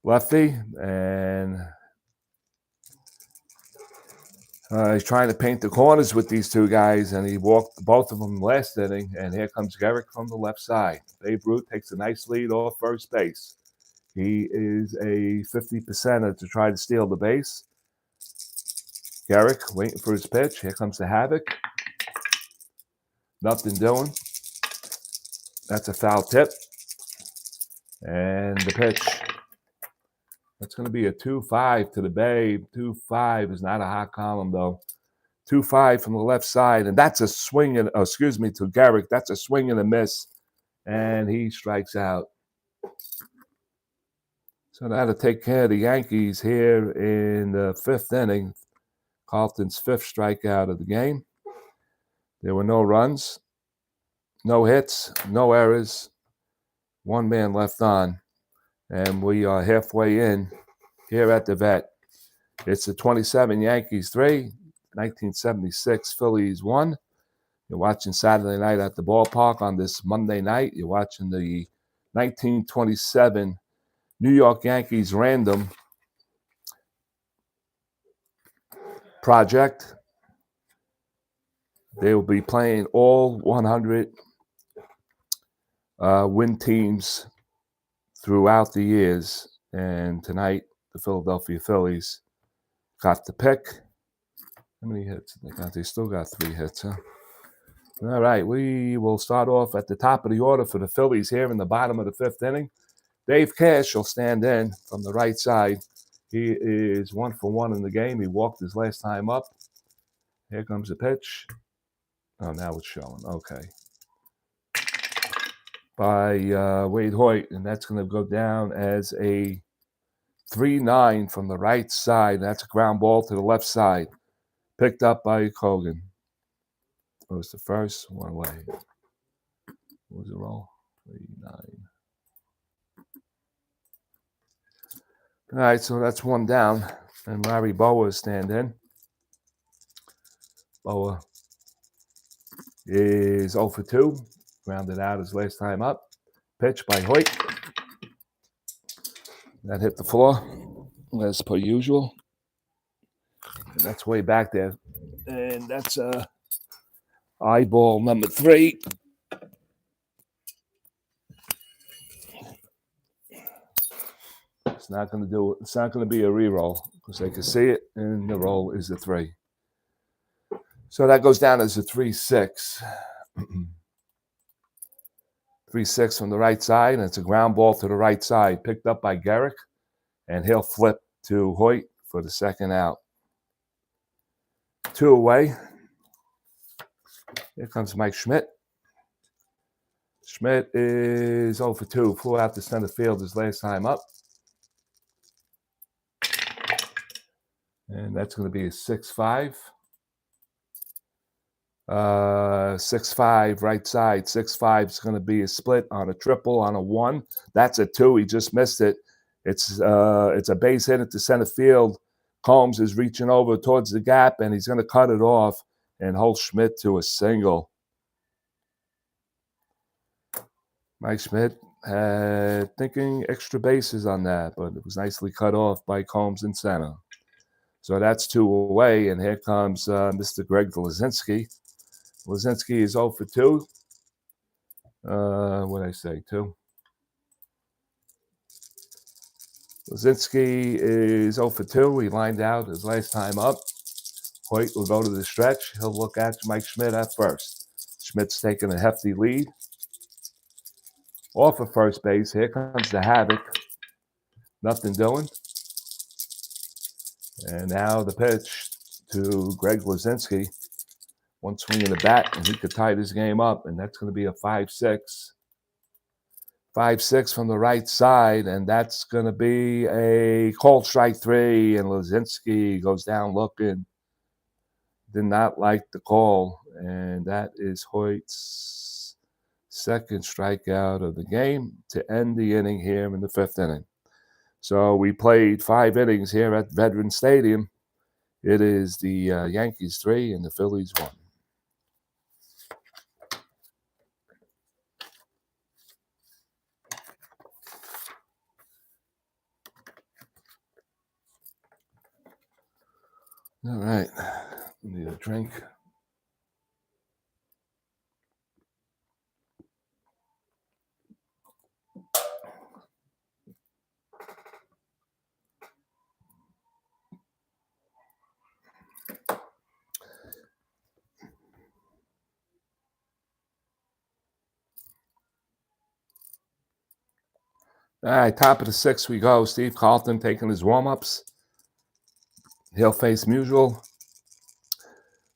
Lefty. And he's trying to paint the corners with these 2 guys, and he walked both of them last inning. And here comes Garrick from the left side. Babe Ruth takes a nice lead off first base. He is a 50%er to try to steal the base. Garrick waiting for his pitch. Here comes the Havoc. Nothing doing. That's a foul tip. And the pitch. That's going to be a 2-5 to the Babe. 2-5 is not a hot column, though. 2-5 from the left side. And that's a swing, and to Garrick. That's a swing and a miss. And he strikes out. So now to take care of the Yankees here in the 5th inning. Carlton's 5th strikeout of the game. There were no runs, no hits, no errors, 1 man left on, and we are halfway in here at the Vet. It's the 27 Yankees 3, 1976 Phillies 1. You're watching Saturday Night at the Ballpark on this Monday night. You're watching the 1927 New York Yankees Random project. They will be playing all 100 win teams throughout the years. And tonight, the Philadelphia Phillies got the pick. How many hits they got? They still got 3 hits, huh? All right, we will start off at the top of the order for the Phillies here in the bottom of the 5th inning. Dave Cash will stand in from the right side. He is 1 for 1 in the game. He walked his last time up. Here comes the pitch. Oh, now it's showing. Okay. By Wade Hoyt, and that's going to go down as a 3-9 from the right side. That's a ground ball to the left side. Picked up by Kogan. Was the first one away. What was the roll? 3-9. All right, so that's 1 down. And Larry Boa is standing. Boa is 0 for 2. Grounded out his last time up. Pitch by Hoyt. That hit the floor, as per usual. And that's way back there. And that's eyeball number 3. It's not going to be a re-roll because they can see it, and the roll is a 3. So that goes down as a 3-6. 3-6 from the right side, and it's a ground ball to the right side, picked up by Garrick, and he'll flip to Hoyt for the second out. 2 away. Here comes Mike Schmidt. Schmidt is 0 for 2, flew out to center field his last time up. And that's going to be a 6-5. 6-5 right side. 6-5 is going to be a split on a triple on a 1. That's a 2. He just missed it. It's a base hit into center field. Combs is reaching over towards the gap, and he's going to cut it off and hold Schmidt to a single. Mike Schmidt had thinking extra bases on that, but it was nicely cut off by Combs in center. So that's 2 away, and here comes Mr. Greg Lazinski. Lazinski is 0 for 2. What did I say, 2? Lazinski is 0 for 2. He lined out his last time up. Hoyt will go to the stretch. He'll look at Mike Schmidt at first. Schmidt's taking a hefty lead. Off of first base, here comes the Havoc. Nothing doing. And now the pitch to Greg Lazinski. 1 swing of the bat, and he could tie this game up, and that's going to be a 5-6. 5-6 from the right side, and that's going to be a called strike 3, and Lazinski goes down looking. Did not like the call, and that is Hoyt's 2nd strikeout of the game to end the inning here in the 5th inning. So we played 5 innings here at Veterans Stadium. It is the Yankees 3 and the Phillies 1. All right, need a drink. All right, top of the 6th we go. Steve Carlton taking his warm-ups. He'll face Musial.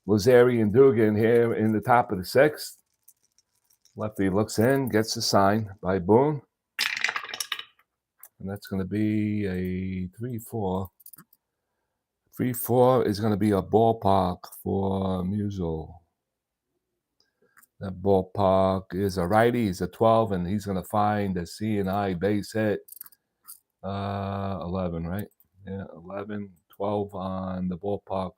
Lazari and Dugan here in the top of the 6th. Lefty looks in, gets the sign by Boone. And that's going to be a 3-4. 3-4 is going to be a ballpark for Musial. That ballpark is a righty. He's a 12, and he's going to find a C&I base hit. 11, right? Yeah, 11, 12 on the ballpark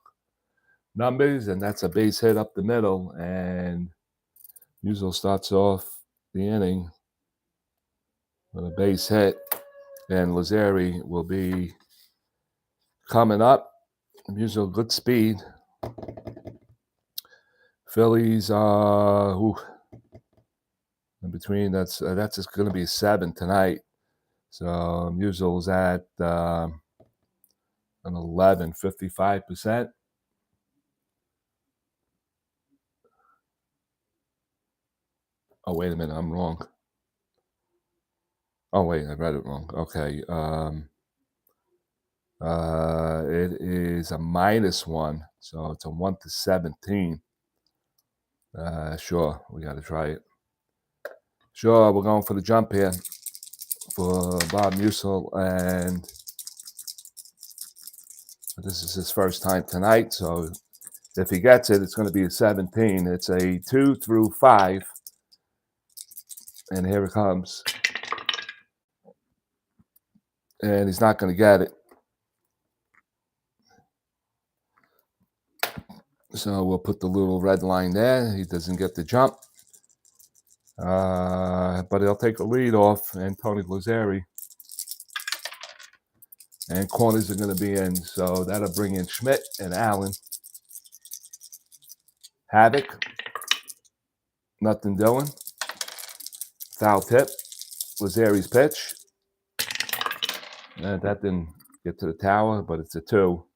numbers, and that's a base hit up the middle. And Musial starts off the inning with a base hit, and Lazzeri will be coming up. Musial, good speed. Phillies, in between, that's just going to be 7 tonight. So Musial's at an 11, 55%. Oh, wait a minute, I'm wrong. Oh, wait, I read it wrong. Okay. It is a -1, so it's a 1-17. Sure, we got to try it. Sure, we're going for the jump here for Bob Musial, and this is his first time tonight, so if he gets it, it's going to be a 17. It's a 2 through 5, and here it comes. And he's not going to get it. So we'll put the little red line there. He doesn't get the jump. But he'll take the lead off, and Tony Lazzeri. And corners are going to be in, so that'll bring in Schmidt and Allen. Havoc. Nothing doing. Foul tip. Lazzeri's pitch. And that didn't get to the tower, but it's a 2.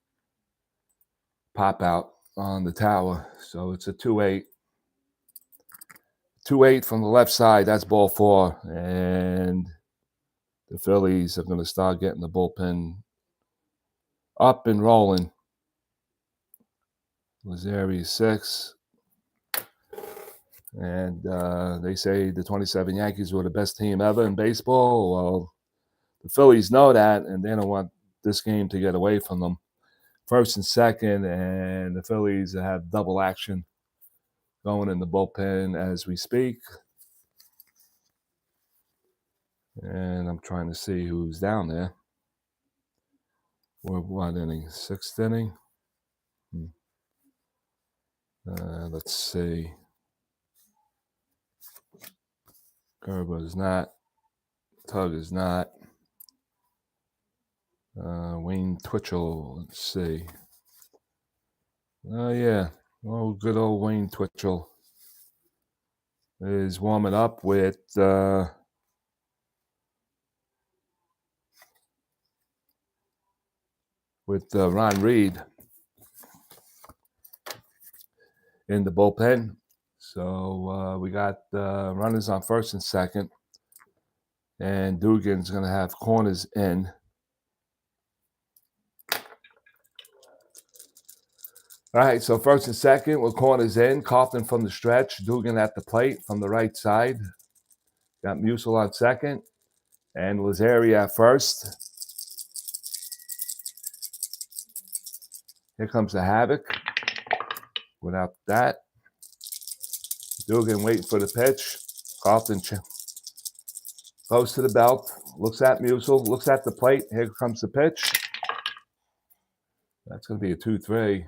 Pop out on the tower. So it's a 2-8. 2-8 from the left side. That's ball 4. And the Phillies are going to start getting the bullpen up and rolling. Lazzeri 6. And they say the 27 Yankees were the best team ever in baseball. Well, the Phillies know that, and they don't want this game to get away from them. First and second, and the Phillies have double action going in the bullpen as we speak. And I'm trying to see who's down there. We're what inning? 6th inning? Let's see. Gerber is not. Tug is not. Wayne Twitchell, let's see. Oh, yeah. Oh, good old Wayne Twitchell is warming up with Ron Reed in the bullpen. So we got runners on first and second. And Dugan's going to have corners in. All right, so first and second with corners in. Kaufman from the stretch. Dugan at the plate from the right side. Got Musial on second. And Lazzeri at first. Here comes the Havoc. Without that. Dugan waiting for the pitch. Kaufman goes to the belt. Looks at Musial. Looks at the plate. Here comes the pitch. That's going to be a 2-3.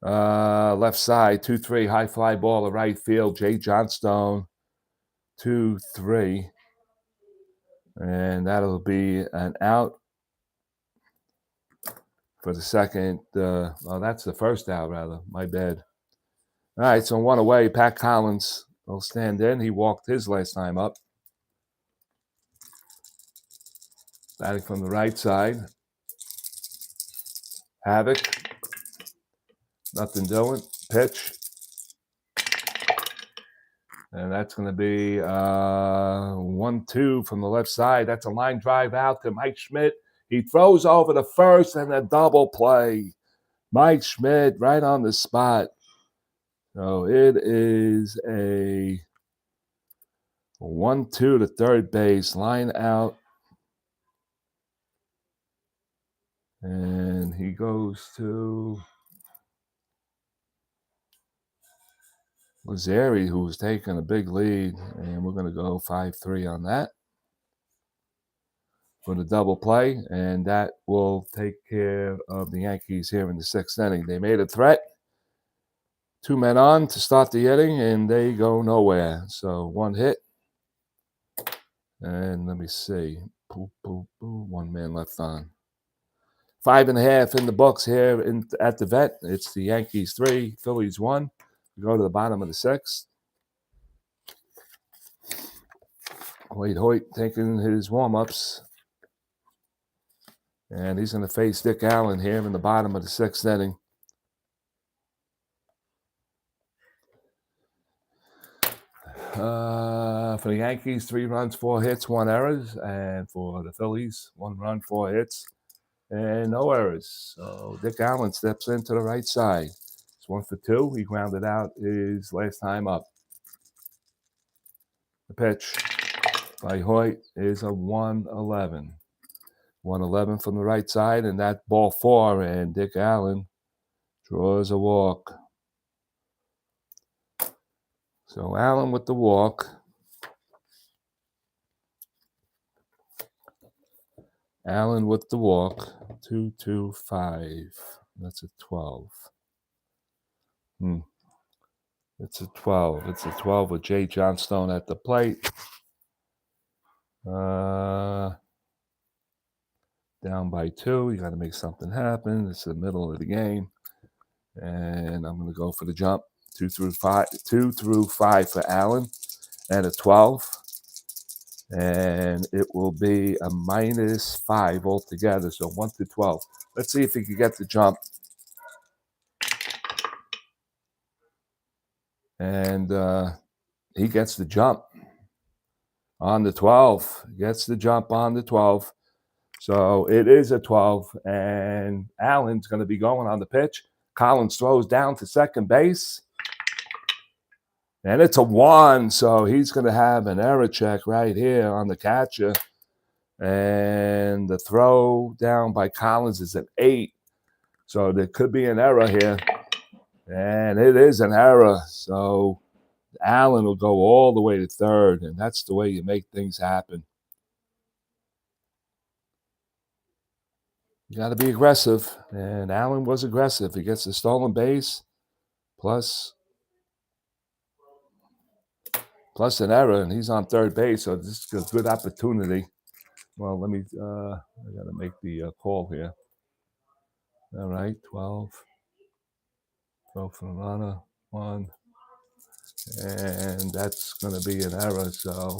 Left side, 2-3, high fly ball to right field. Jay Johnstone, 2-3. And that'll be an out for the second. Well, that's the first out, rather. My bad. All right, so 1 away. Pat Collins will stand in. He walked his last time up. Batting from the right side. Havoc. Nothing doing. Pitch. And that's going to be 1-2 from the left side. That's a line drive out to Mike Schmidt. He throws over the first and a double play. Mike Schmidt right on the spot. So it is a 1-2 to third base, line out. And he goes to Lazzari, who's taking a big lead. And we're going to go 5-3 on that for the double play. And that will take care of the Yankees here in the sixth inning. They made a threat. 2 men on to start the inning, and they go nowhere. So 1 hit. And let me see. 1 man left on. 5.5 in the books here at the vet. It's the Yankees 3, Phillies 1. We go to the bottom of the sixth. Hoyt taking his warm-ups. And he's going to face Dick Allen here in the bottom of the sixth inning. For the Yankees, 3 runs, 4 hits, 1 errors. And for the Phillies, 1 run, 4 hits, and no errors. So Dick Allen steps into the right side. It's 1 for 2. He grounded out his last time up. The pitch by Hoyt is a 1-11. 1-11 from the right side, and that ball 4, and Dick Allen draws a walk. So Allen with the walk. Allen with the walk. 2-2-5. That's a 12. It's a 12. It's a 12 with Jay Johnstone at the plate. Down by 2. You got to make something happen. It's the middle of the game. And I'm going to go for the jump. 2 through 5 for Allen. And a 12. And it will be a -5 altogether. So 1 to 12. Let's see if he can get the jump. And he gets the jump on the 12. Gets the jump on the 12. So it is a 12. And Allen's going to be going on the pitch. Collins throws down to second base. And it's a 1. So he's going to have an error check right here on the catcher. And the throw down by Collins is an 8. So there could be an error here. And it is an error. So Allen will go all the way to third. And that's the way you make things happen. You got to be aggressive. And Allen was aggressive. He gets the stolen base plus an error. And he's on third base. So this is a good opportunity. Well, let me, I got to make the call here. All right, 12. 12 for the runner, 1. And that's going to be an error. So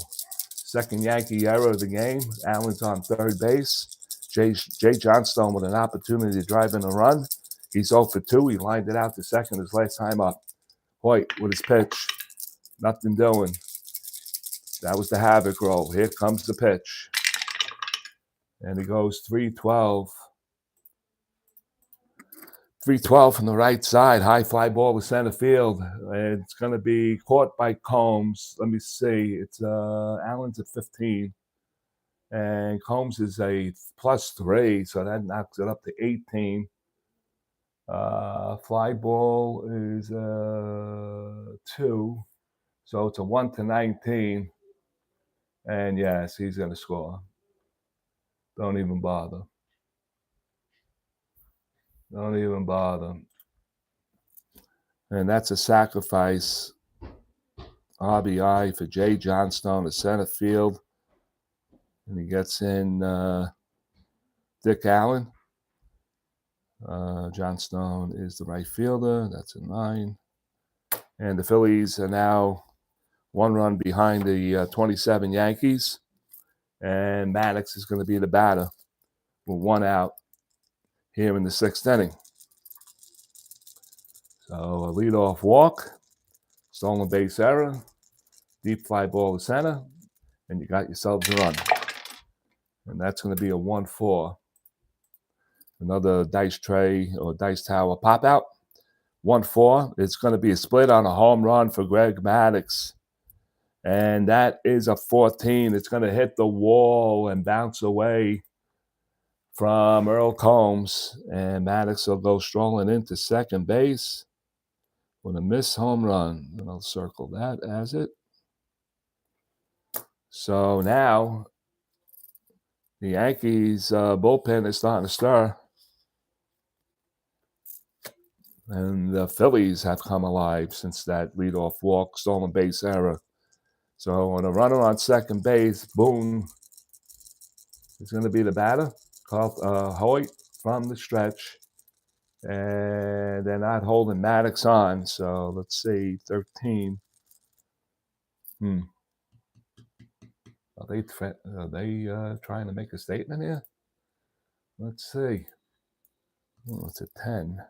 second Yankee error of the game. Allen's on third base. Jay Johnstone with an opportunity to drive in a run. He's 0 for 2. He lined it out to second his last time up. Hoyt with his pitch. Nothing doing. That was the havoc roll. Here comes the pitch. And he goes 3-12. 3-12 from the right side. High fly ball to center field. And it's going to be caught by Combs. Let me see. It's Allen's at 15. And Combs is a +3. So that knocks it up to 18. Fly ball is 2. So it's a 1-19. And yes, he's going to score. Don't even bother. Don't even bother. And that's a sacrifice. RBI for Jay Johnstone at center field. And he gets in Dick Allen. Johnstone is the right fielder. That's a 9. And the Phillies are now 1 run behind the 27 Yankees. And Maddox is going to be the batter with 1 out here in the 6th inning. So a leadoff walk, stolen base error, deep fly ball to center, and you got yourselves a run. And that's going to be a 1-4. Another dice tray or dice tower pop out. 1-4. It's going to be a split on a home run for Greg Maddox. And that is a 14. It's going to hit the wall and bounce away from Earl Combs. And Maddox will go strolling into second base with a missed home run. And I'll circle that as it. So now the Yankees bullpen is starting to stir. And the Phillies have come alive since that leadoff walk, stolen base error. So on a runner on second base, Boone is going to be the batter. Hoyt from the stretch. And they're not holding Maddox on. So let's see, 13. Are they trying to make a statement here? Let's see. Oh, it's a 10.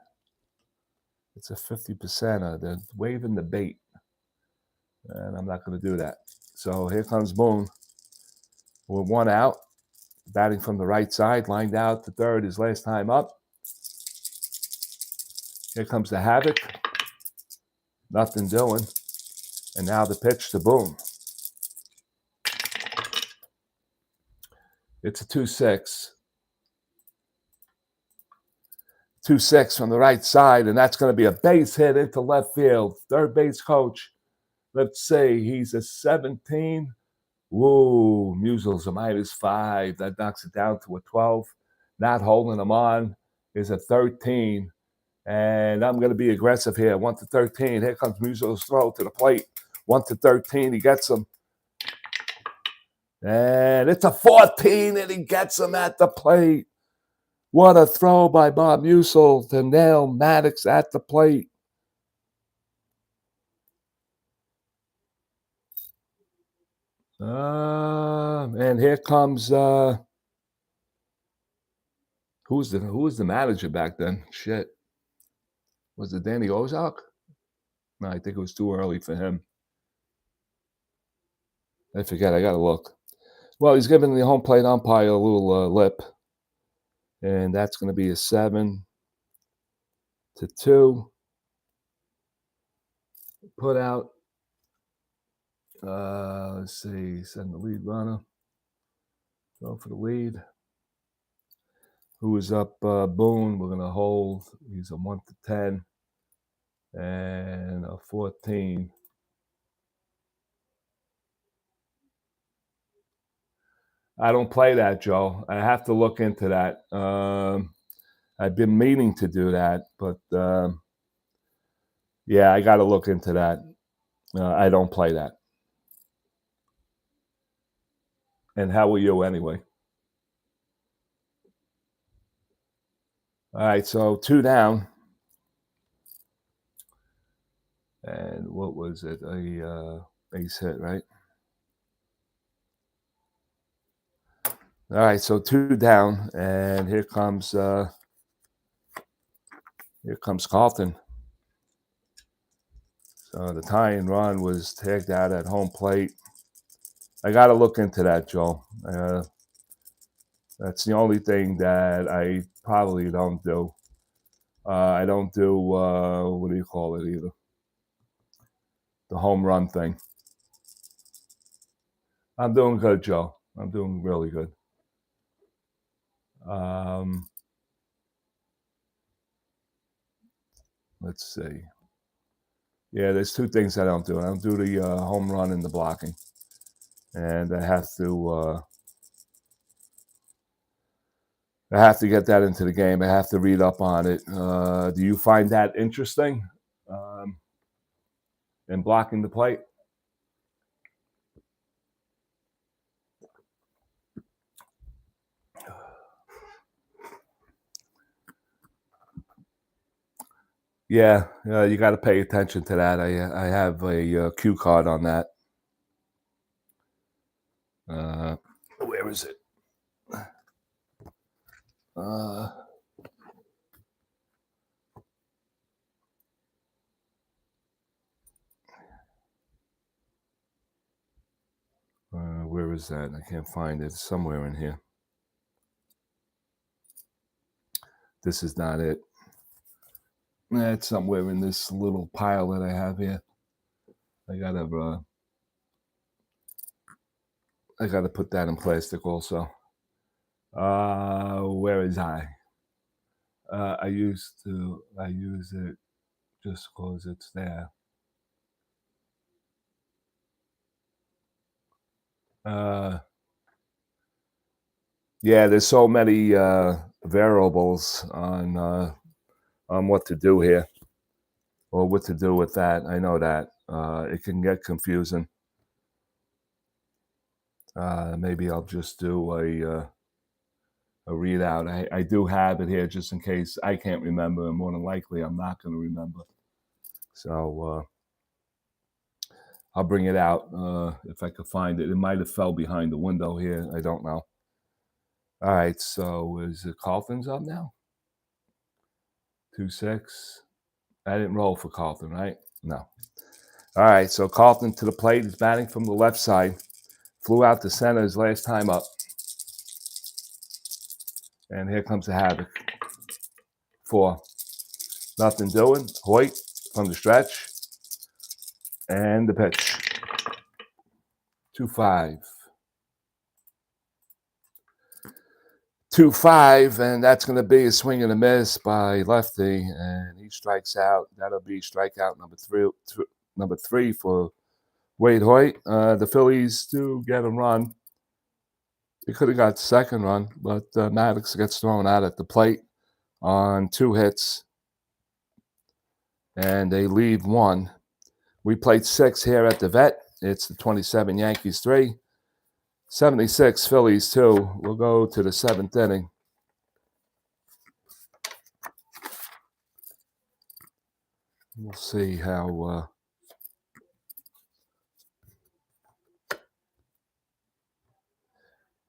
It's a 50%. They're waving the bait. And I'm not going to do that. So here comes Boone. With one out. Batting from the right side. Lined out to third his last time up. Here comes the Havoc. Nothing doing. And now the pitch to Boone. It's a 2-6. 2-6 from the right side, and that's going to be a base hit into left field. Third base coach, let's say he's a 17. Woo, Musil's a -5. That knocks it down to a 12. Not holding him on is a 13. And I'm going to be aggressive here. 1-13. Here comes Musil's throw to the plate. 1-13. He gets him. And it's a 14, and he gets him at the plate. What a throw by Bob Musil to nail Maddox at the plate. And here comes who was the manager back then? Shit. Was it Danny Ozark? No, I think it was too early for him. I forget. I got to look. Well, he's giving the home plate umpire a little lip. And that's going to be a 7-2. Put out. Let's see. Send the lead runner. Go for the lead. Who is up? Boone. We're going to hold. He's a 1-10. And a 14. I don't play that, Joe. I have to look into that. I've been meaning to do that, but yeah, I got to look into that. I don't play that. And how are you anyway? All right, so 2 down. And what was it? A base hit, right? All right, so 2 down, and here comes Carlton. So the tying run was tagged out at home plate. I got to look into that, Joe. That's the only thing that I probably don't do. I don't do, what do you call it either? The home run thing. I'm doing good, Joe. I'm doing really good. Let's see. Yeah, there's 2 things I don't do. I don't do the home run and the blocking. And I have to get that into the game. I have to read up on it. Do you find that interesting in blocking the plate? Yeah, you got to pay attention to that. I have a cue card on that. Where is it? Where is that? I can't find it. It's somewhere in here. This is not it. It's somewhere in this little pile that I have here. I gotta I got to put that in plastic also. Where is I? I use it just because it's there. Yeah, there's so many variables on what to do here or what to do with that. I know that it can get confusing. Maybe I'll just do a readout. I do have it here just in case I can't remember, and more than likely I'm not going to remember. So I'll bring it out if I could find it. It might have fell behind the window here. I don't know. All right, so is it Carlton's up now? 2-6. I didn't roll for Carlton, right? No. All right, so Carlton to the plate. He's batting from the left side. Flew out to center his last time up. And here comes the havoc. 4. Nothing doing. Hoyt from the stretch. And the pitch. 2-5. 2-5, and that's going to be a swing and a miss by lefty, and he strikes out. That'll be strikeout number three for Wade Hoyt. The Phillies do get a run. They could have got the second run, but Maddox gets thrown out at the plate on 2 hits, and they leave 1. We played 6 here at the Vet. It's the 27 Yankees 3, 76 Phillies 2. We'll go to the 7th inning. We'll see how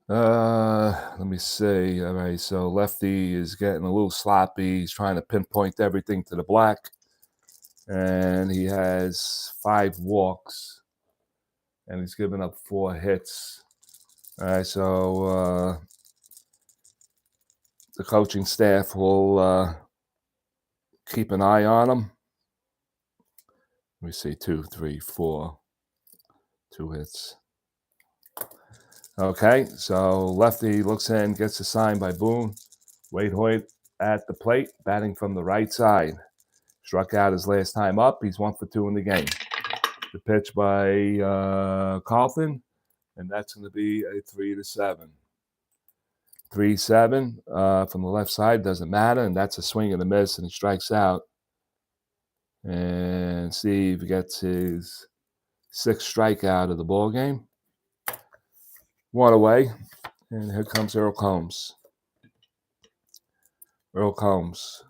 let me see. All right, so lefty is getting a little sloppy. He's trying to pinpoint everything to the black, and he has 5 walks, and he's given up 4 hits. All right, so the coaching staff will keep an eye on him. Let me see, 2, 3, 4, 2 hits. Okay, so lefty looks in, gets a sign by Boone. Wade Hoyt at the plate, batting from the right side. Struck out his last time up. He's 1 for 2 in the game. The pitch by Carlton, and that's going to be a 3-7. 3-7 from the left side, doesn't matter, and that's a swing and a miss, and he strikes out. And Steve gets his 6th strikeout of the ball game. 1 away, and here comes Earl Combs. Earl Combs.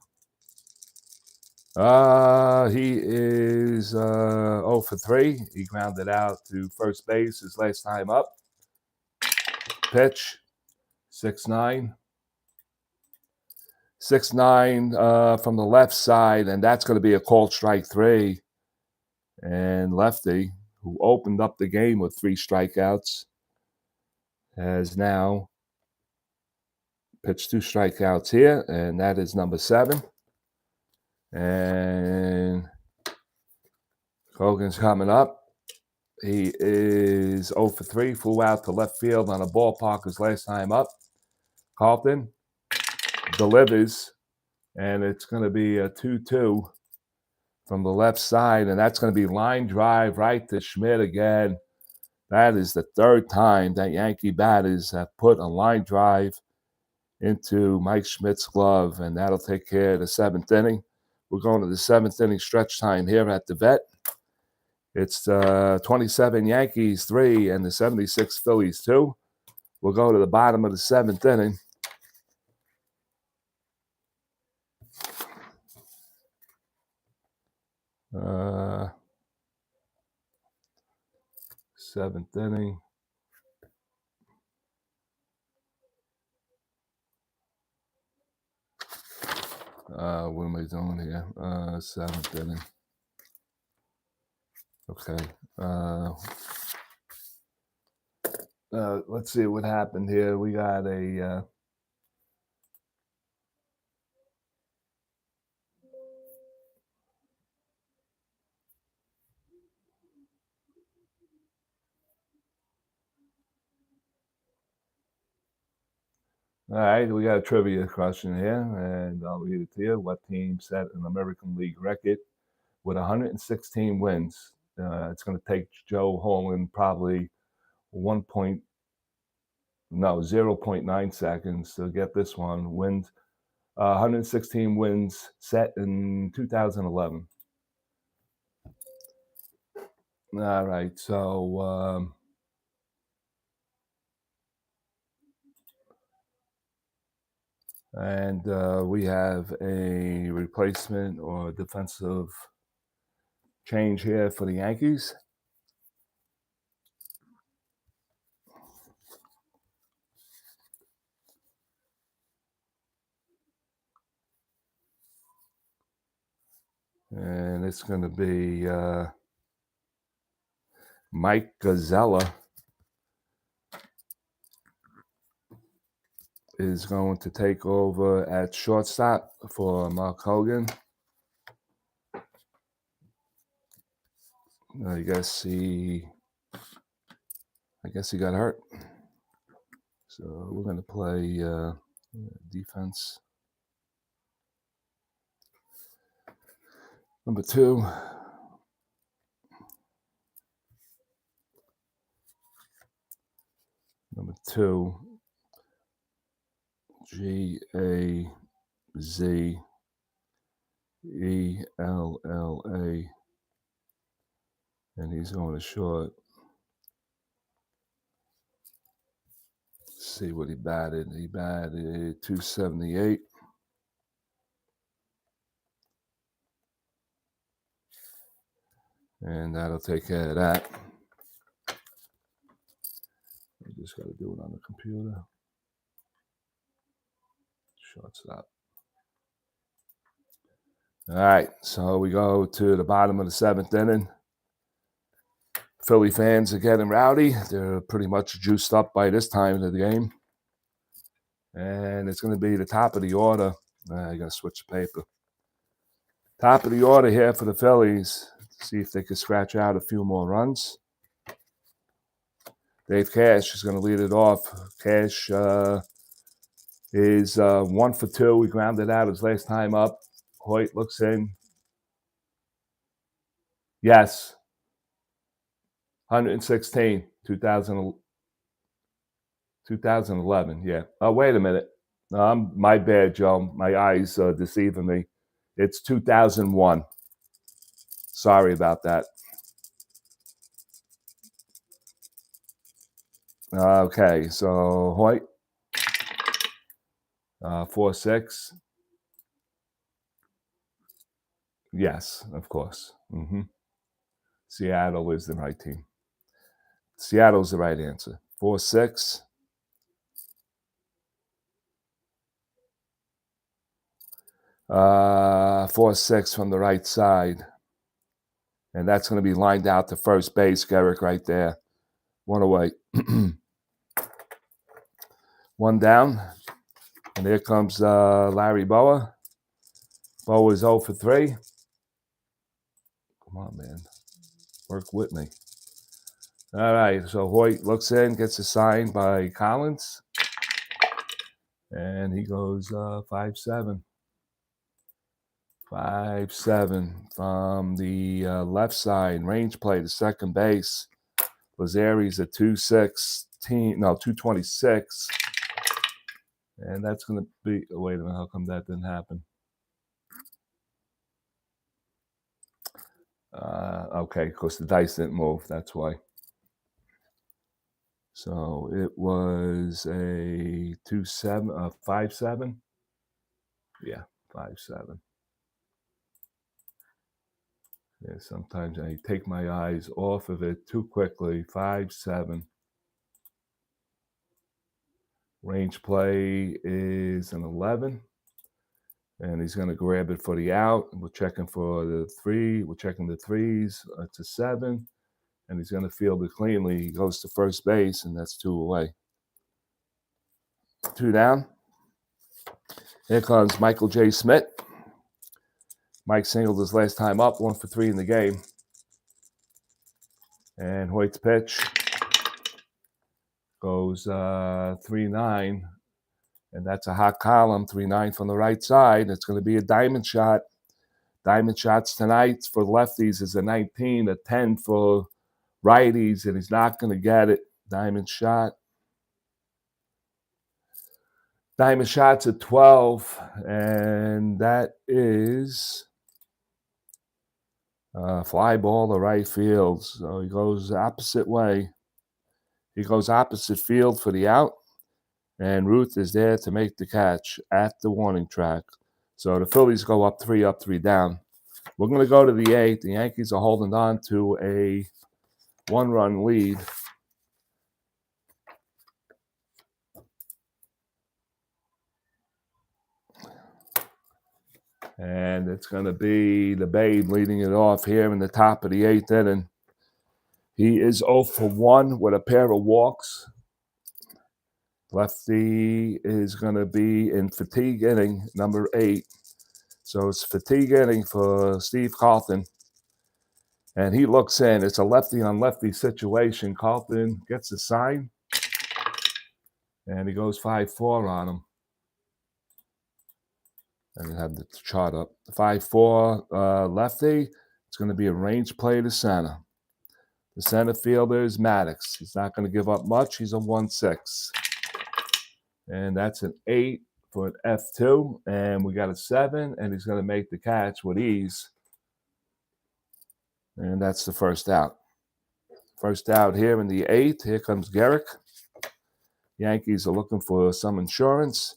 He is 0 for 3. He grounded out to first base his last time up. Pitch, 6-9. 6-9 from the left side, and that's going to be a called strike 3. And lefty, who opened up the game with 3 strikeouts, has now pitched 2 strikeouts here, and that is number 7. And Hogan's coming up. He is 0 for 3, flew out to left field on a ballpark his last time up. Carlton delivers, and it's going to be a 2-2 from the left side, and that's going to be line drive right to Schmidt again. That is the 3rd time that Yankee batters have put a line drive into Mike Schmidt's glove, and that'll take care of the 7th inning. We're going to the 7th inning stretch time here at the Vet. It's 27 Yankees 3 and the 76 Phillies 2. We'll go to the bottom of the 7th inning. Seventh inning. What am I doing here? 7th inning. Okay. Let's see what happened here. We got a All right, we got a trivia question here, and I'll read it to you. What team set an American League record with 116 wins? It's going to take Joe Holland probably 0.9 seconds to get this one. 116 wins set in 2011. All right, so we have a replacement or defensive change here for the Yankees. And it's going to be Mike Gazzella is going to take over at shortstop for Mark Hogan. I guess he got hurt. So we're going to play defense. Number 2. Number 2. Gazzella. And he's going to short. Let's see what he batted. He batted 278. And that'll take care of that. I just got to do it on the computer. Shortstop. All right, so we go to the bottom of the 7th inning. Philly fans are getting rowdy. They're pretty much juiced up by this time of the game. And it's going to be the top of the order. I got to switch the paper. Top of the order here for the Phillies. See if they can scratch out a few more runs. Dave Cash is going to lead it off. Cash is 1 for 2. He grounded out his last time up. Hoyt looks in. Yes. 116, 2011, yeah. Oh, wait a minute. My bad, Joe. My eyes are deceiving me. It's 2001. Sorry about that. Okay, so Hoyt, 4-6. Yes, of course. Seattle is the right team. Seattle's the right answer. 4-6. 4-6 from the right side. And that's going to be lined out to first base, Garrick, right there. 1 away. 1 down. And here comes Larry Boa. Boa is 0 for 3. Come on, man. Work with me. All right, so Hoyt looks in, gets a sign by Collins. And he goes 5-7. 5-7 from the left side. Range play to second base. Lazari's at 226. And that's going to be, wait a minute, how come that didn't happen? Okay, because the dice didn't move, that's why. So it was a 5-7. Yeah, 5-7. Yeah, sometimes I take my eyes off of it too quickly. 5-7. Range play is an 11. And he's going to grab it for the out. We're checking for the 3. We're checking the 3s. It's a 7. And he's going to field it cleanly. He goes to first base, and that's 2 away. 2 down. Here comes Michael J. Smith. Mike singled his last time up, 1 for 3 in the game. And Hoyt's pitch goes 3-9. And that's a hot column, 3-9 from the right side. It's going to be a diamond shot. Diamond shots tonight for lefties is a 19, a 10 for righties, and he's not going to get it. Diamond shot. Diamond shot's at 12, and that is fly ball to right field. So he goes opposite way. He goes opposite field for the out, and Ruth is there to make the catch at the warning track. So the Phillies go up 3 down. We're going to go to the 8th. The Yankees are holding on to a 1-run lead. And it's going to be the Babe leading it off here in the top of the 8th inning. He is 0 for 1 with a pair of walks. Lefty is going to be in fatigue inning, number 8. So it's fatigue inning for Steve Carlton. And he looks in. It's a lefty-on-lefty situation. Carlton gets a sign, and he goes 5-4 on him. And we have the chart up. 5-4 lefty. It's going to be a range play to center. The center fielder is Maddox. He's not going to give up much. He's a 1-6. And that's an 8 for an F2. And we got a 7, and he's going to make the catch with ease. And that's the first out. First out here in the 8th. Here comes Garrick. Yankees are looking for some insurance.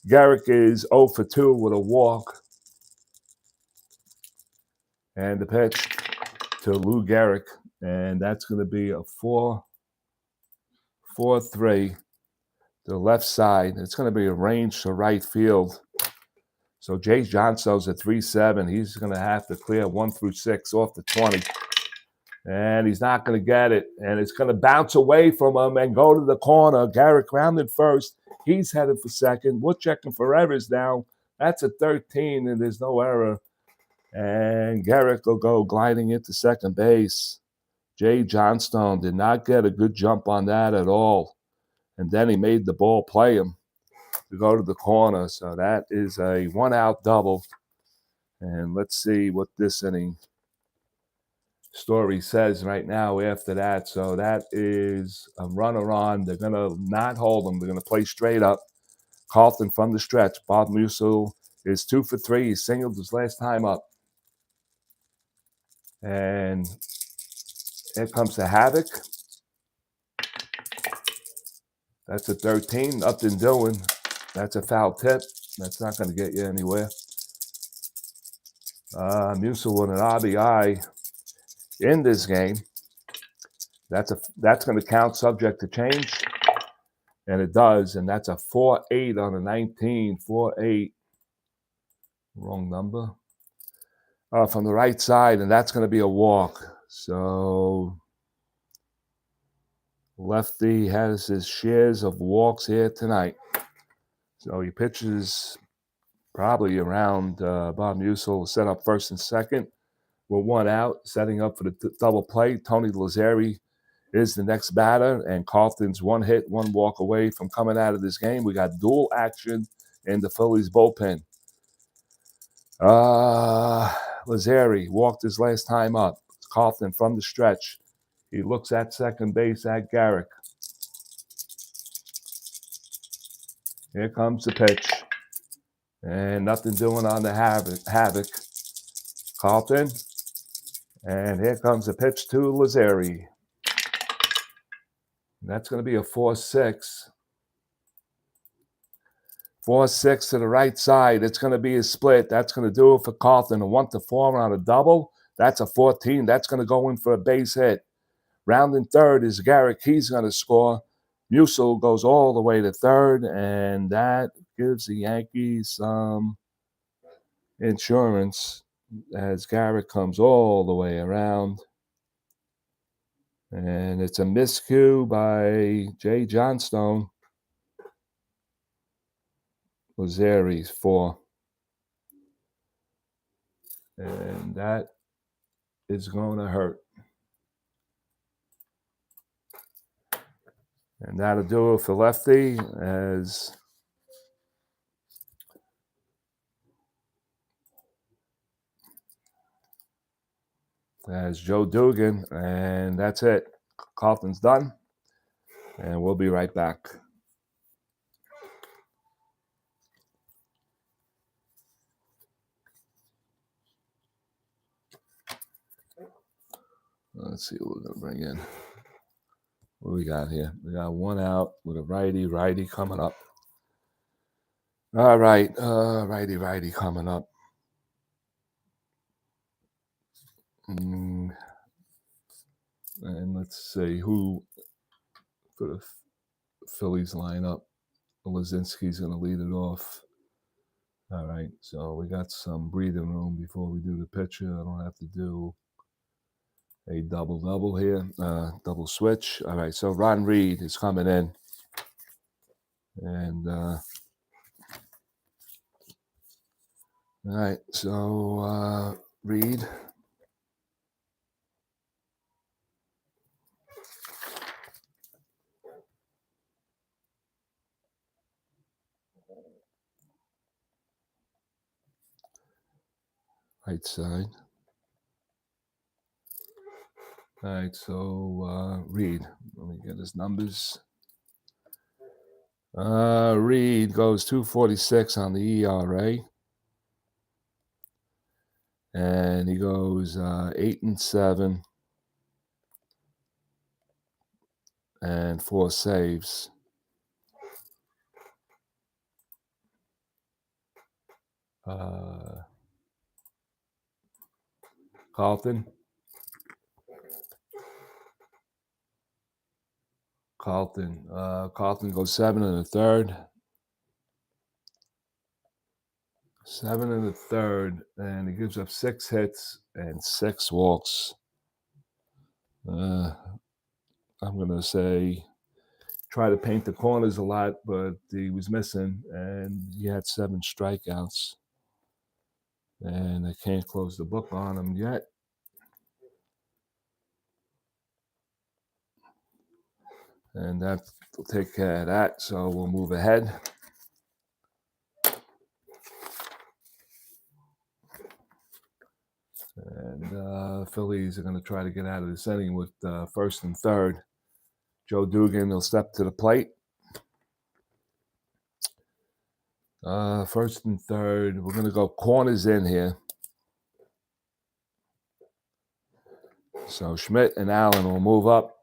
Garrick is 0 for 2 with a walk. And the pitch to Lou Gehrig. And that's going to be a 4-3 to the left side. It's going to be a range to right field. So Jay Johnstone's at 3-7. He's going to have to clear 1 through 6 off the 20. And he's not going to get it. And it's going to bounce away from him and go to the corner. Garrick rounded first. He's headed for second. We're checking for errors now. That's a 13, and there's no error. And Garrick will go gliding into second base. Jay Johnstone did not get a good jump on that at all. And then he made the ball play him to go to the corner. So that is a 1-out double. And let's see what this inning story says right now after that. So that is a runner on. They're going to not hold him. They're going to play straight up. Carlton from the stretch. Bob Musil is 2 for 3. He singled his last time up. And here comes the Havoc. That's a 13. Upton doing. That's a foul tip. That's not going to get you anywhere. Musil with an RBI in this game. That's going to count subject to change. And it does. And that's a 4-8 on a 19. 4-8. Wrong number. From the right side. And that's going to be a walk. So lefty has his shares of walks here tonight. So he pitches probably around Bob Musil, set up first and second with 1 out, setting up for the double play. Tony Lazzeri is the next batter, and Carlton's 1 hit, 1 walk away from coming out of this game. We got dual action in the Phillies bullpen. Lazzeri walked his last time up. Carlton from the stretch. He looks at second base at Garrick. Here comes the pitch. And nothing doing on the Havoc. Carlton. And here comes the pitch to Lazzeri. That's going to be a 4-6. 4-6 to the right side. It's going to be a split. That's going to do it for Carlton. A 1-4 on a double. That's a 14. That's going to go in for a base hit. Rounding third is Garrick. He's going to score. Musil goes all the way to third, and that gives the Yankees some insurance as Garrick comes all the way around. And it's a miscue by Jay Johnstone. Lazzeri's 4. And that is going to hurt. And that'll do it for lefty as As Joe Dugan, and that's it. Carlton's done, and we'll be right back. Let's see what we're gonna bring in. What we got here? We got one out with a righty coming up. All right, righty coming up. And let's see who for the Phillies lineup. Lazinski's going to lead it off. All right, so we got some breathing room before we do the pitcher. I don't have to do a double here, double switch. All right, so Ron Reed is coming in. And, all right, so Reed. Right side. All right, so Reed, let me get his numbers. Reed goes 246 on the ERA. And he goes 8-7 and 4 saves. Carlton. Carlton goes 7 1/3. 7 1/3, and he gives up 6 hits and 6 walks. I'm going to say try to paint the corners a lot, but he was missing, and he had 7 strikeouts. And I can't close the book on him yet. And that will take care of that, so we'll move ahead. And Phillies are going to try to get out of this inning with 1st and 3rd. Joe Dugan will step to the plate. 1st and 3rd. We're going to go corners in here. So Schmidt and Allen will move up.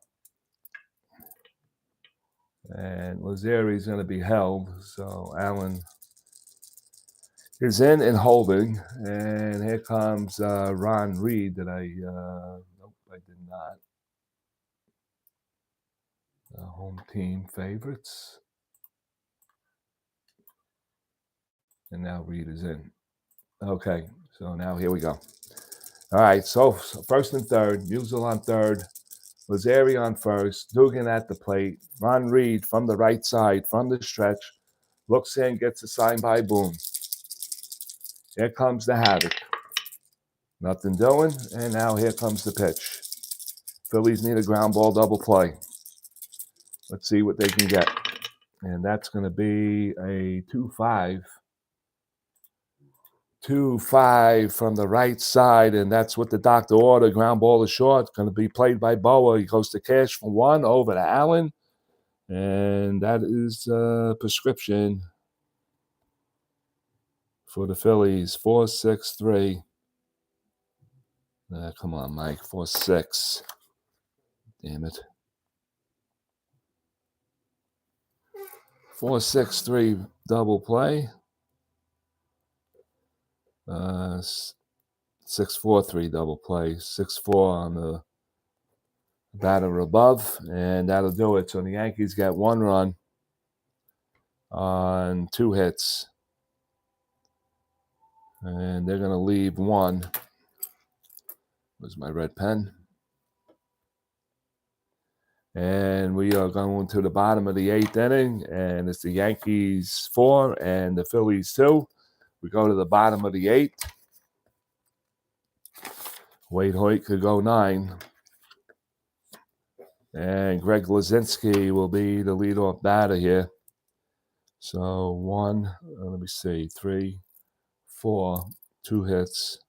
And Lazari's going to be held. So Allen is in and holding. And here comes Ron Reed that nope, I did not. Home team favorites. And now Reed is in. Okay, so now here we go. All right, so 1st and 3rd, Musial on 3rd, Lazari on 1st, Dugan at the plate, Ron Reed from the right side, from the stretch, looks in, gets a sign by Boone. Here comes the havoc. Nothing doing, and now here comes the pitch. Phillies need a ground ball double play. Let's see what they can get. And that's going to be a 2-5. 2-5 from the right side, and that's what the doctor ordered. Ground ball is short, going to be played by Boa. He goes to Cash for 1 over to Allen, and that is prescription for the Phillies. 4-6-3. Come on, Mike. 4-6. Damn it. 4-6-3 double play. 6-4-3 double play. 6-4 on the batter above, and that'll do it. So the Yankees got 1 run on 2 hits, and they're going to leave 1. Where's my red pen? And we are going to the bottom of the 8th inning, and it's the Yankees 4 and the Phillies 2. We go to the bottom of the 8th. Wade Hoyt could go 9. And Greg Lazinski will be the leadoff batter here. So 1, let me see, 3, 4, 2 hits.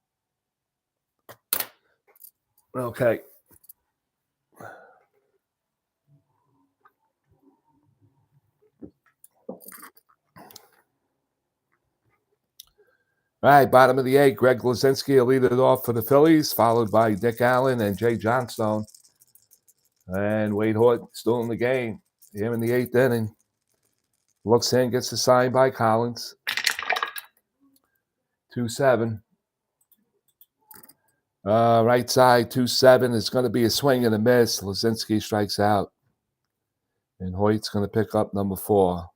Okay. All right, bottom of the 8th, Greg Luzinski will lead it off for the Phillies, followed by Dick Allen and Jay Johnstone. And Wade Horton still in the game. Here in the 8th inning. Looks in, gets the sign by Collins. 2-7. Right side, 2-7. It's going to be a swing and a miss. Luzinski strikes out. And Hoyt's going to pick up number 4.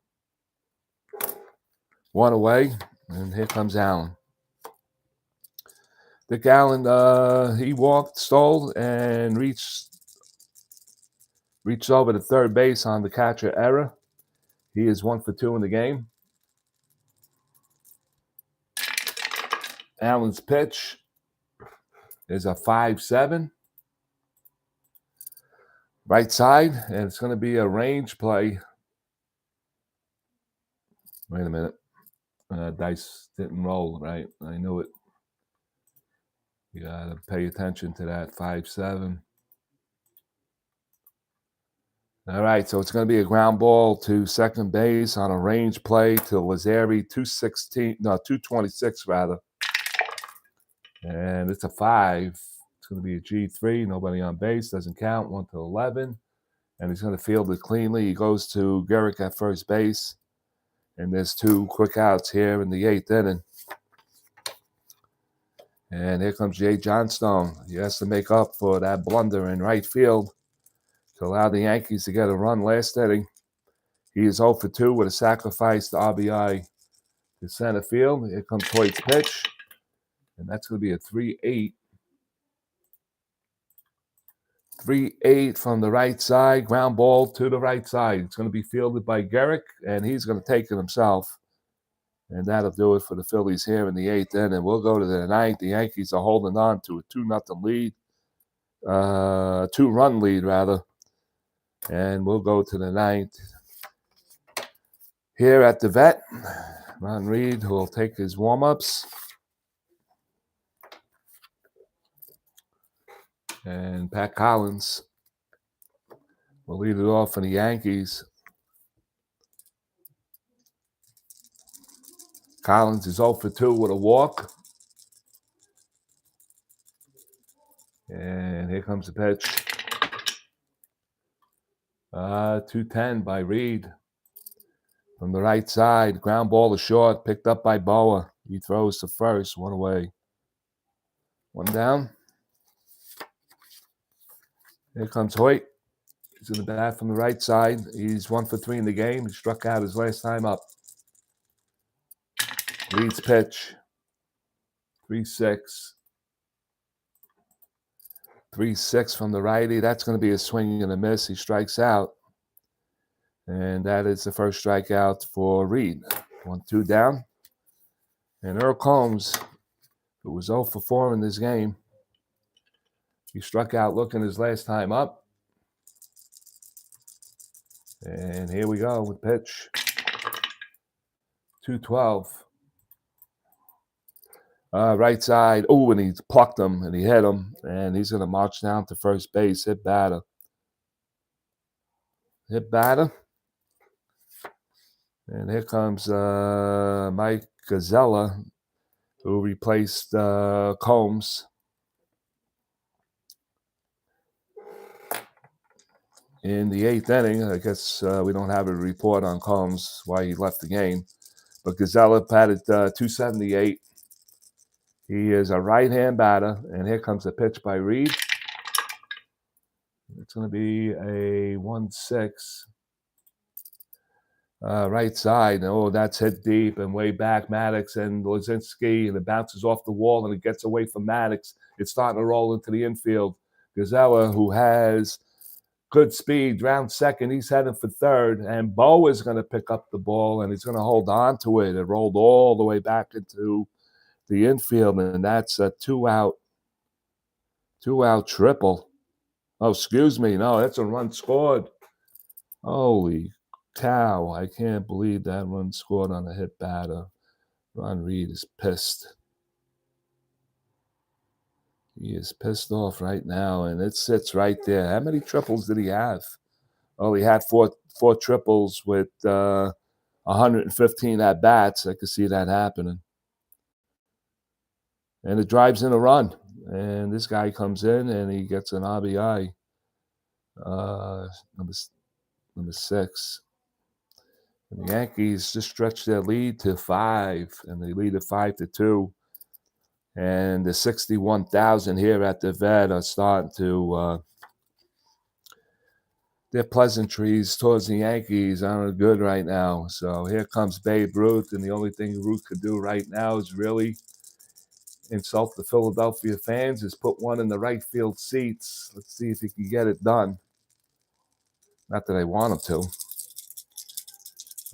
1 away, and here comes Allen. Dick Allen, he walked, stole, and reached over to third base on the catcher error. He is 1 for 2 in the game. Allen's pitch is a 5-7. Right side, and it's going to be a range play. Wait a minute. Dice didn't roll, right? I knew it. You got to pay attention to that. 5-7. All right, so it's going to be a ground ball to second base on a range play to Lazzari, 226 rather. And it's a 5. It's going to be a G3. Nobody on base. Doesn't count. 1 to 11. And he's going to field it cleanly. He goes to Gehrig at first base. And there's 2 quick outs here in the 8th inning. And here comes Jay Johnstone. He has to make up for that blunder in right field to allow the Yankees to get a run last inning. He is 0 for 2 with a sacrificed RBI to center field. Here comes Hoyt's pitch. And that's going to be a 3-8. 3-8 from the right side. Ground ball to the right side. It's going to be fielded by Gehrig, and he's going to take it himself. And that'll do it for the Phillies here in the 8th inning. We'll go to the 9th. The Yankees are holding on to a 2-0 lead. 2-run lead, rather. And we'll go to the 9th. Here at the vet, Ron Reed will take his warm-ups. And Pat Collins will lead it off for the Yankees. Collins is 0 for 2 with a walk. And here comes the pitch. 2-10 by Reed. From the right side, ground ball to short, picked up by Boa. He throws to first, 1 away. 1 down. Here comes Hoyt. He's in the bat from the right side. He's 1 for 3 in the game. He struck out his last time up. Reed's pitch. 3-6. 3-6 from the righty. That's going to be a swing and a miss. He strikes out. And that is the first strikeout for Reed. 1-2 down. And Earl Combs, who was 0 for 4 in this game, he struck out looking his last time up. And here we go with pitch. 2-12. Right side. Oh, and he plucked him and he hit him. And he's going to march down to first base. Hit batter. And here comes Mike Gazzella, who replaced Combs. In the 8th inning, I guess we don't have a report on Combs, why he left the game. But Gazzella batted .278. He is a right-hand batter. And here comes a pitch by Reed. It's going to be a 1-6. Right side. Oh, that's hit deep and way back. Maddox and Luzinski, and it bounces off the wall and it gets away from Maddox. It's starting to roll into the infield. Gazzella, who has good speed, round second. He's heading for third, and Bo is going to pick up the ball and he's going to hold on to it. It rolled all the way back into the infield, and that's a 2-out triple. Oh, excuse me. No, that's a run scored. Holy cow, I can't believe that run scored on a hit batter. Ron Reed is pissed. He is pissed off right now, and it sits right there. How many triples did he have? Oh, he had four triples with 115 at bats. I could see that happening. And it drives in a run. And this guy comes in and he gets an RBI. Number 6. And the Yankees just stretched their lead to 5, and they lead it 5-2. And the 61,000 here at the vet are starting to their pleasantries towards the Yankees aren't good right now. So here comes Babe Ruth, and the only thing Ruth could do right now is really insult the Philadelphia fans, is put one in the right field seats. Let's see if he can get it done. Not that I want him to.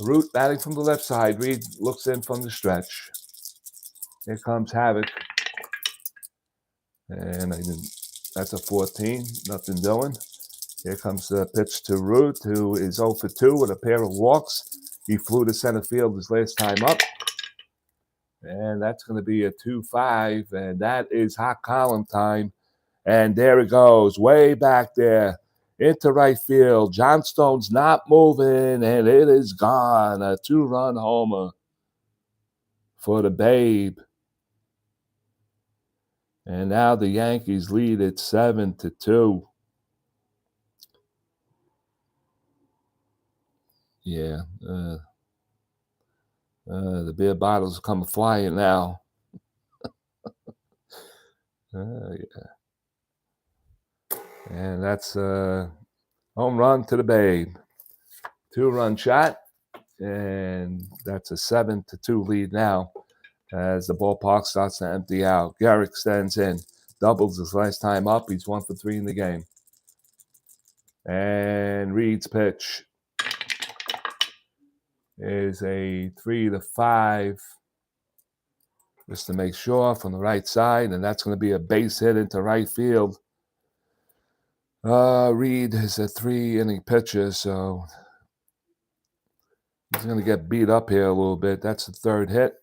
Root batting from the left side. Reed looks in from the stretch. Here comes Havoc. And that's a 14. Nothing doing. Here comes the pitch to Root, who is 0 for 2 with a pair of walks. He flew to center field his last time up. And that's going to be a 2-5. And that is hot column time. And there it goes, way back there into right field. Johnstone's not moving, and it is gone. A 2-run homer for the Babe. And now the Yankees lead it 7-2. Yeah. The beer bottles are coming flying now. Yeah. And that's a home run to the Babe. 2-run shot, and that's a 7-2 lead now as the ballpark starts to empty out. Garrick stands in, doubles his last time up. He's 1 for 3 in the game. And Reed's pitch is a 3-5, just to make sure, from the right side, and that's going to be a base hit into right field. Reed is a 3-inning pitcher, so he's going to get beat up here a little bit. That's the 3rd hit.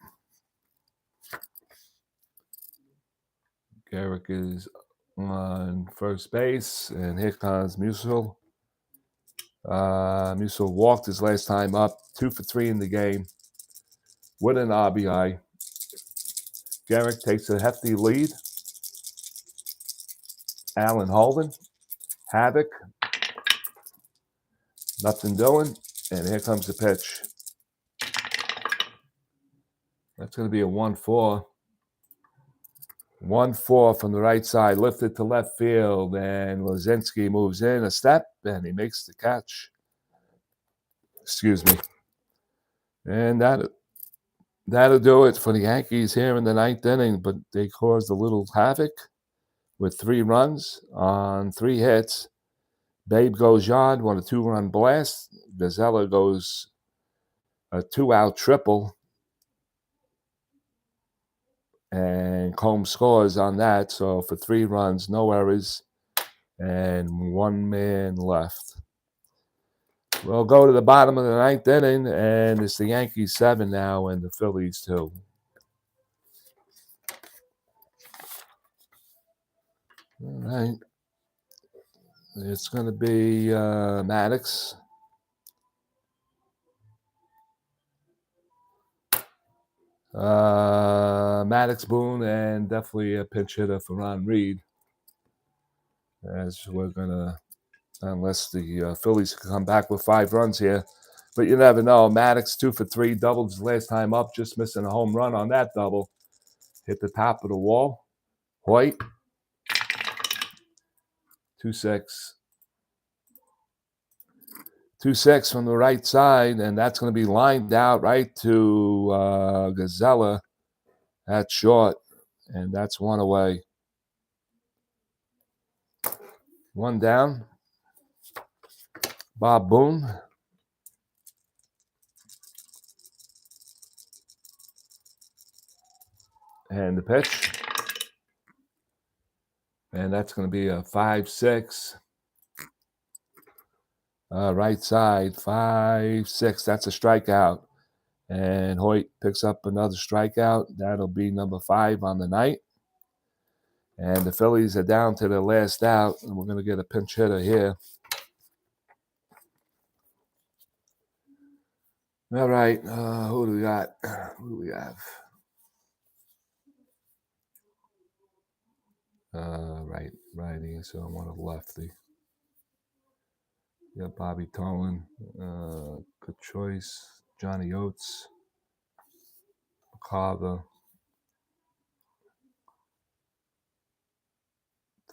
Garrick is on first base, and here comes Musial. Musial walked his last time up, 2 for 3 in the game with an RBI. Garrick takes a hefty lead. Allen Holden, Havoc, nothing doing, and here comes the pitch. That's going to be a 1-4. 1-4 from the right side, lifted to left field, and Lazinski moves in a step, and he makes the catch. Excuse me. And that'll do it for the Yankees here in the 9th inning, but they caused a little havoc with 3 runs on 3 hits. Babe goes yard, won a 2-run blast. Vizela goes a 2-out triple. And Combs scores on that. So for 3 runs, no errors, and 1 man left. We'll go to the bottom of the 9th inning, and it's the Yankees 7 now and the Phillies 2. All right. It's going to be Maddox. Maddox, Boone, and definitely a pinch hitter for Ron Reed. As we're going to, unless the Phillies can come back with 5 runs here. But you never know. Maddox, 2 for 3, doubled his last time up, just missing a home run on that double. Hit the top of the wall. Hoyt, 2-6. 2-6 from the right side, and that's going to be lined out right to Gazella at short, and that's 1 away. 1 down. Bob Boone. And the pitch. And that's going to be a 5-6. Right side, 5-6. That's a strikeout. And Hoyt picks up another strikeout. That'll be number 5 on the night. And the Phillies are down to their last out, and we're going to get a pinch hitter here. All right, who do we got? Who do we have? Righty, so I want a lefty. Yeah, Bobby Tolan, good choice. Johnny Oates, McCarver,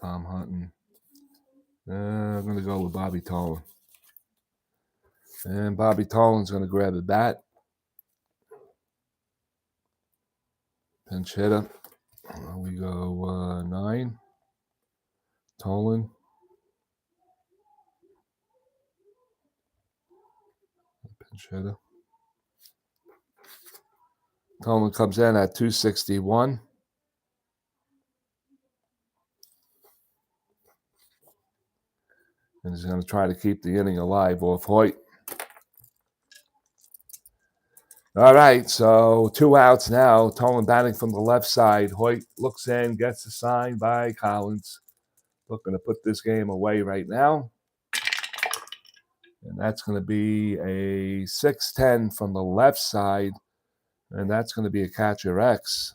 Tom Hunton. I'm going to go with Bobby Tolan. And Bobby Tolan's going to grab the bat. Pinch hitter. We go 9. Tolan. Pinch hitter. Tolan comes in at 261. And he's going to try to keep the inning alive off Hoyt. All right, so 2 outs now. Tolan batting from the left side. Hoyt looks in, gets the sign by Collins. Looking to put this game away right now. And that's going to be a 6-10 from the left side. And that's going to be a catcher X.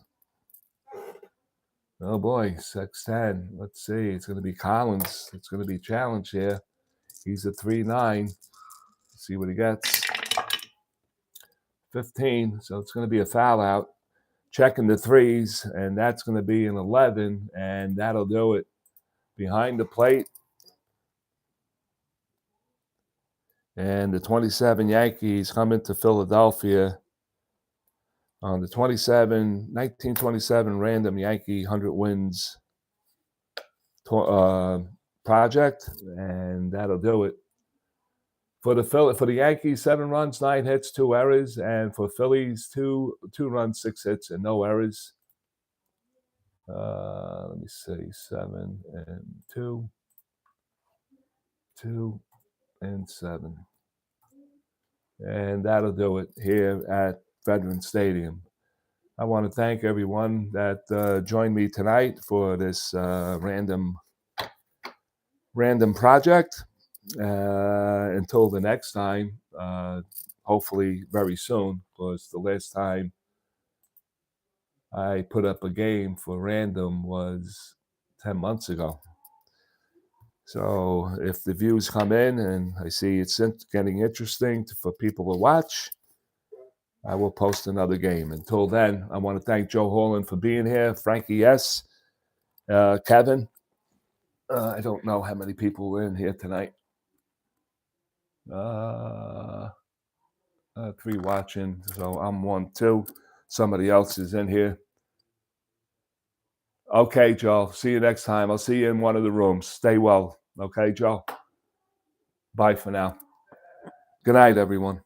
Oh boy, 6-10. Let's see. It's going to be Collins. It's going to be a challenge here. He's a 3-9. See what he gets. 15. So it's going to be a foul out. Checking the 3s, and that's going to be an 11, and that'll do it. Behind the plate. And the 27 Yankees come into Philadelphia on the 1927 Random Yankee 100 Wins project, and that'll do it. For the Yankees, 7 runs, 9 hits, 2 errors, and for Phillies, 2 runs, 6 hits, and no errors. Let me see, 7 and 2, 2 and 7. And that'll do it here at Veterans Stadium. I want to thank everyone that joined me tonight for this random project. Until the next time, hopefully very soon, because the last time I put up a game for random was 10 months ago. So if the views come in and I see it's getting interesting for people to watch, I will post another game. Until then, I want to thank Joe Holland for being here, Frankie S., Kevin. I don't know how many people were in here tonight. 3 watching, so I'm 1, 2. Somebody else is in here. Okay, Joe. See you next time. I'll see you in one of the rooms. Stay well. Okay, Joe? Bye for now. Good night, everyone.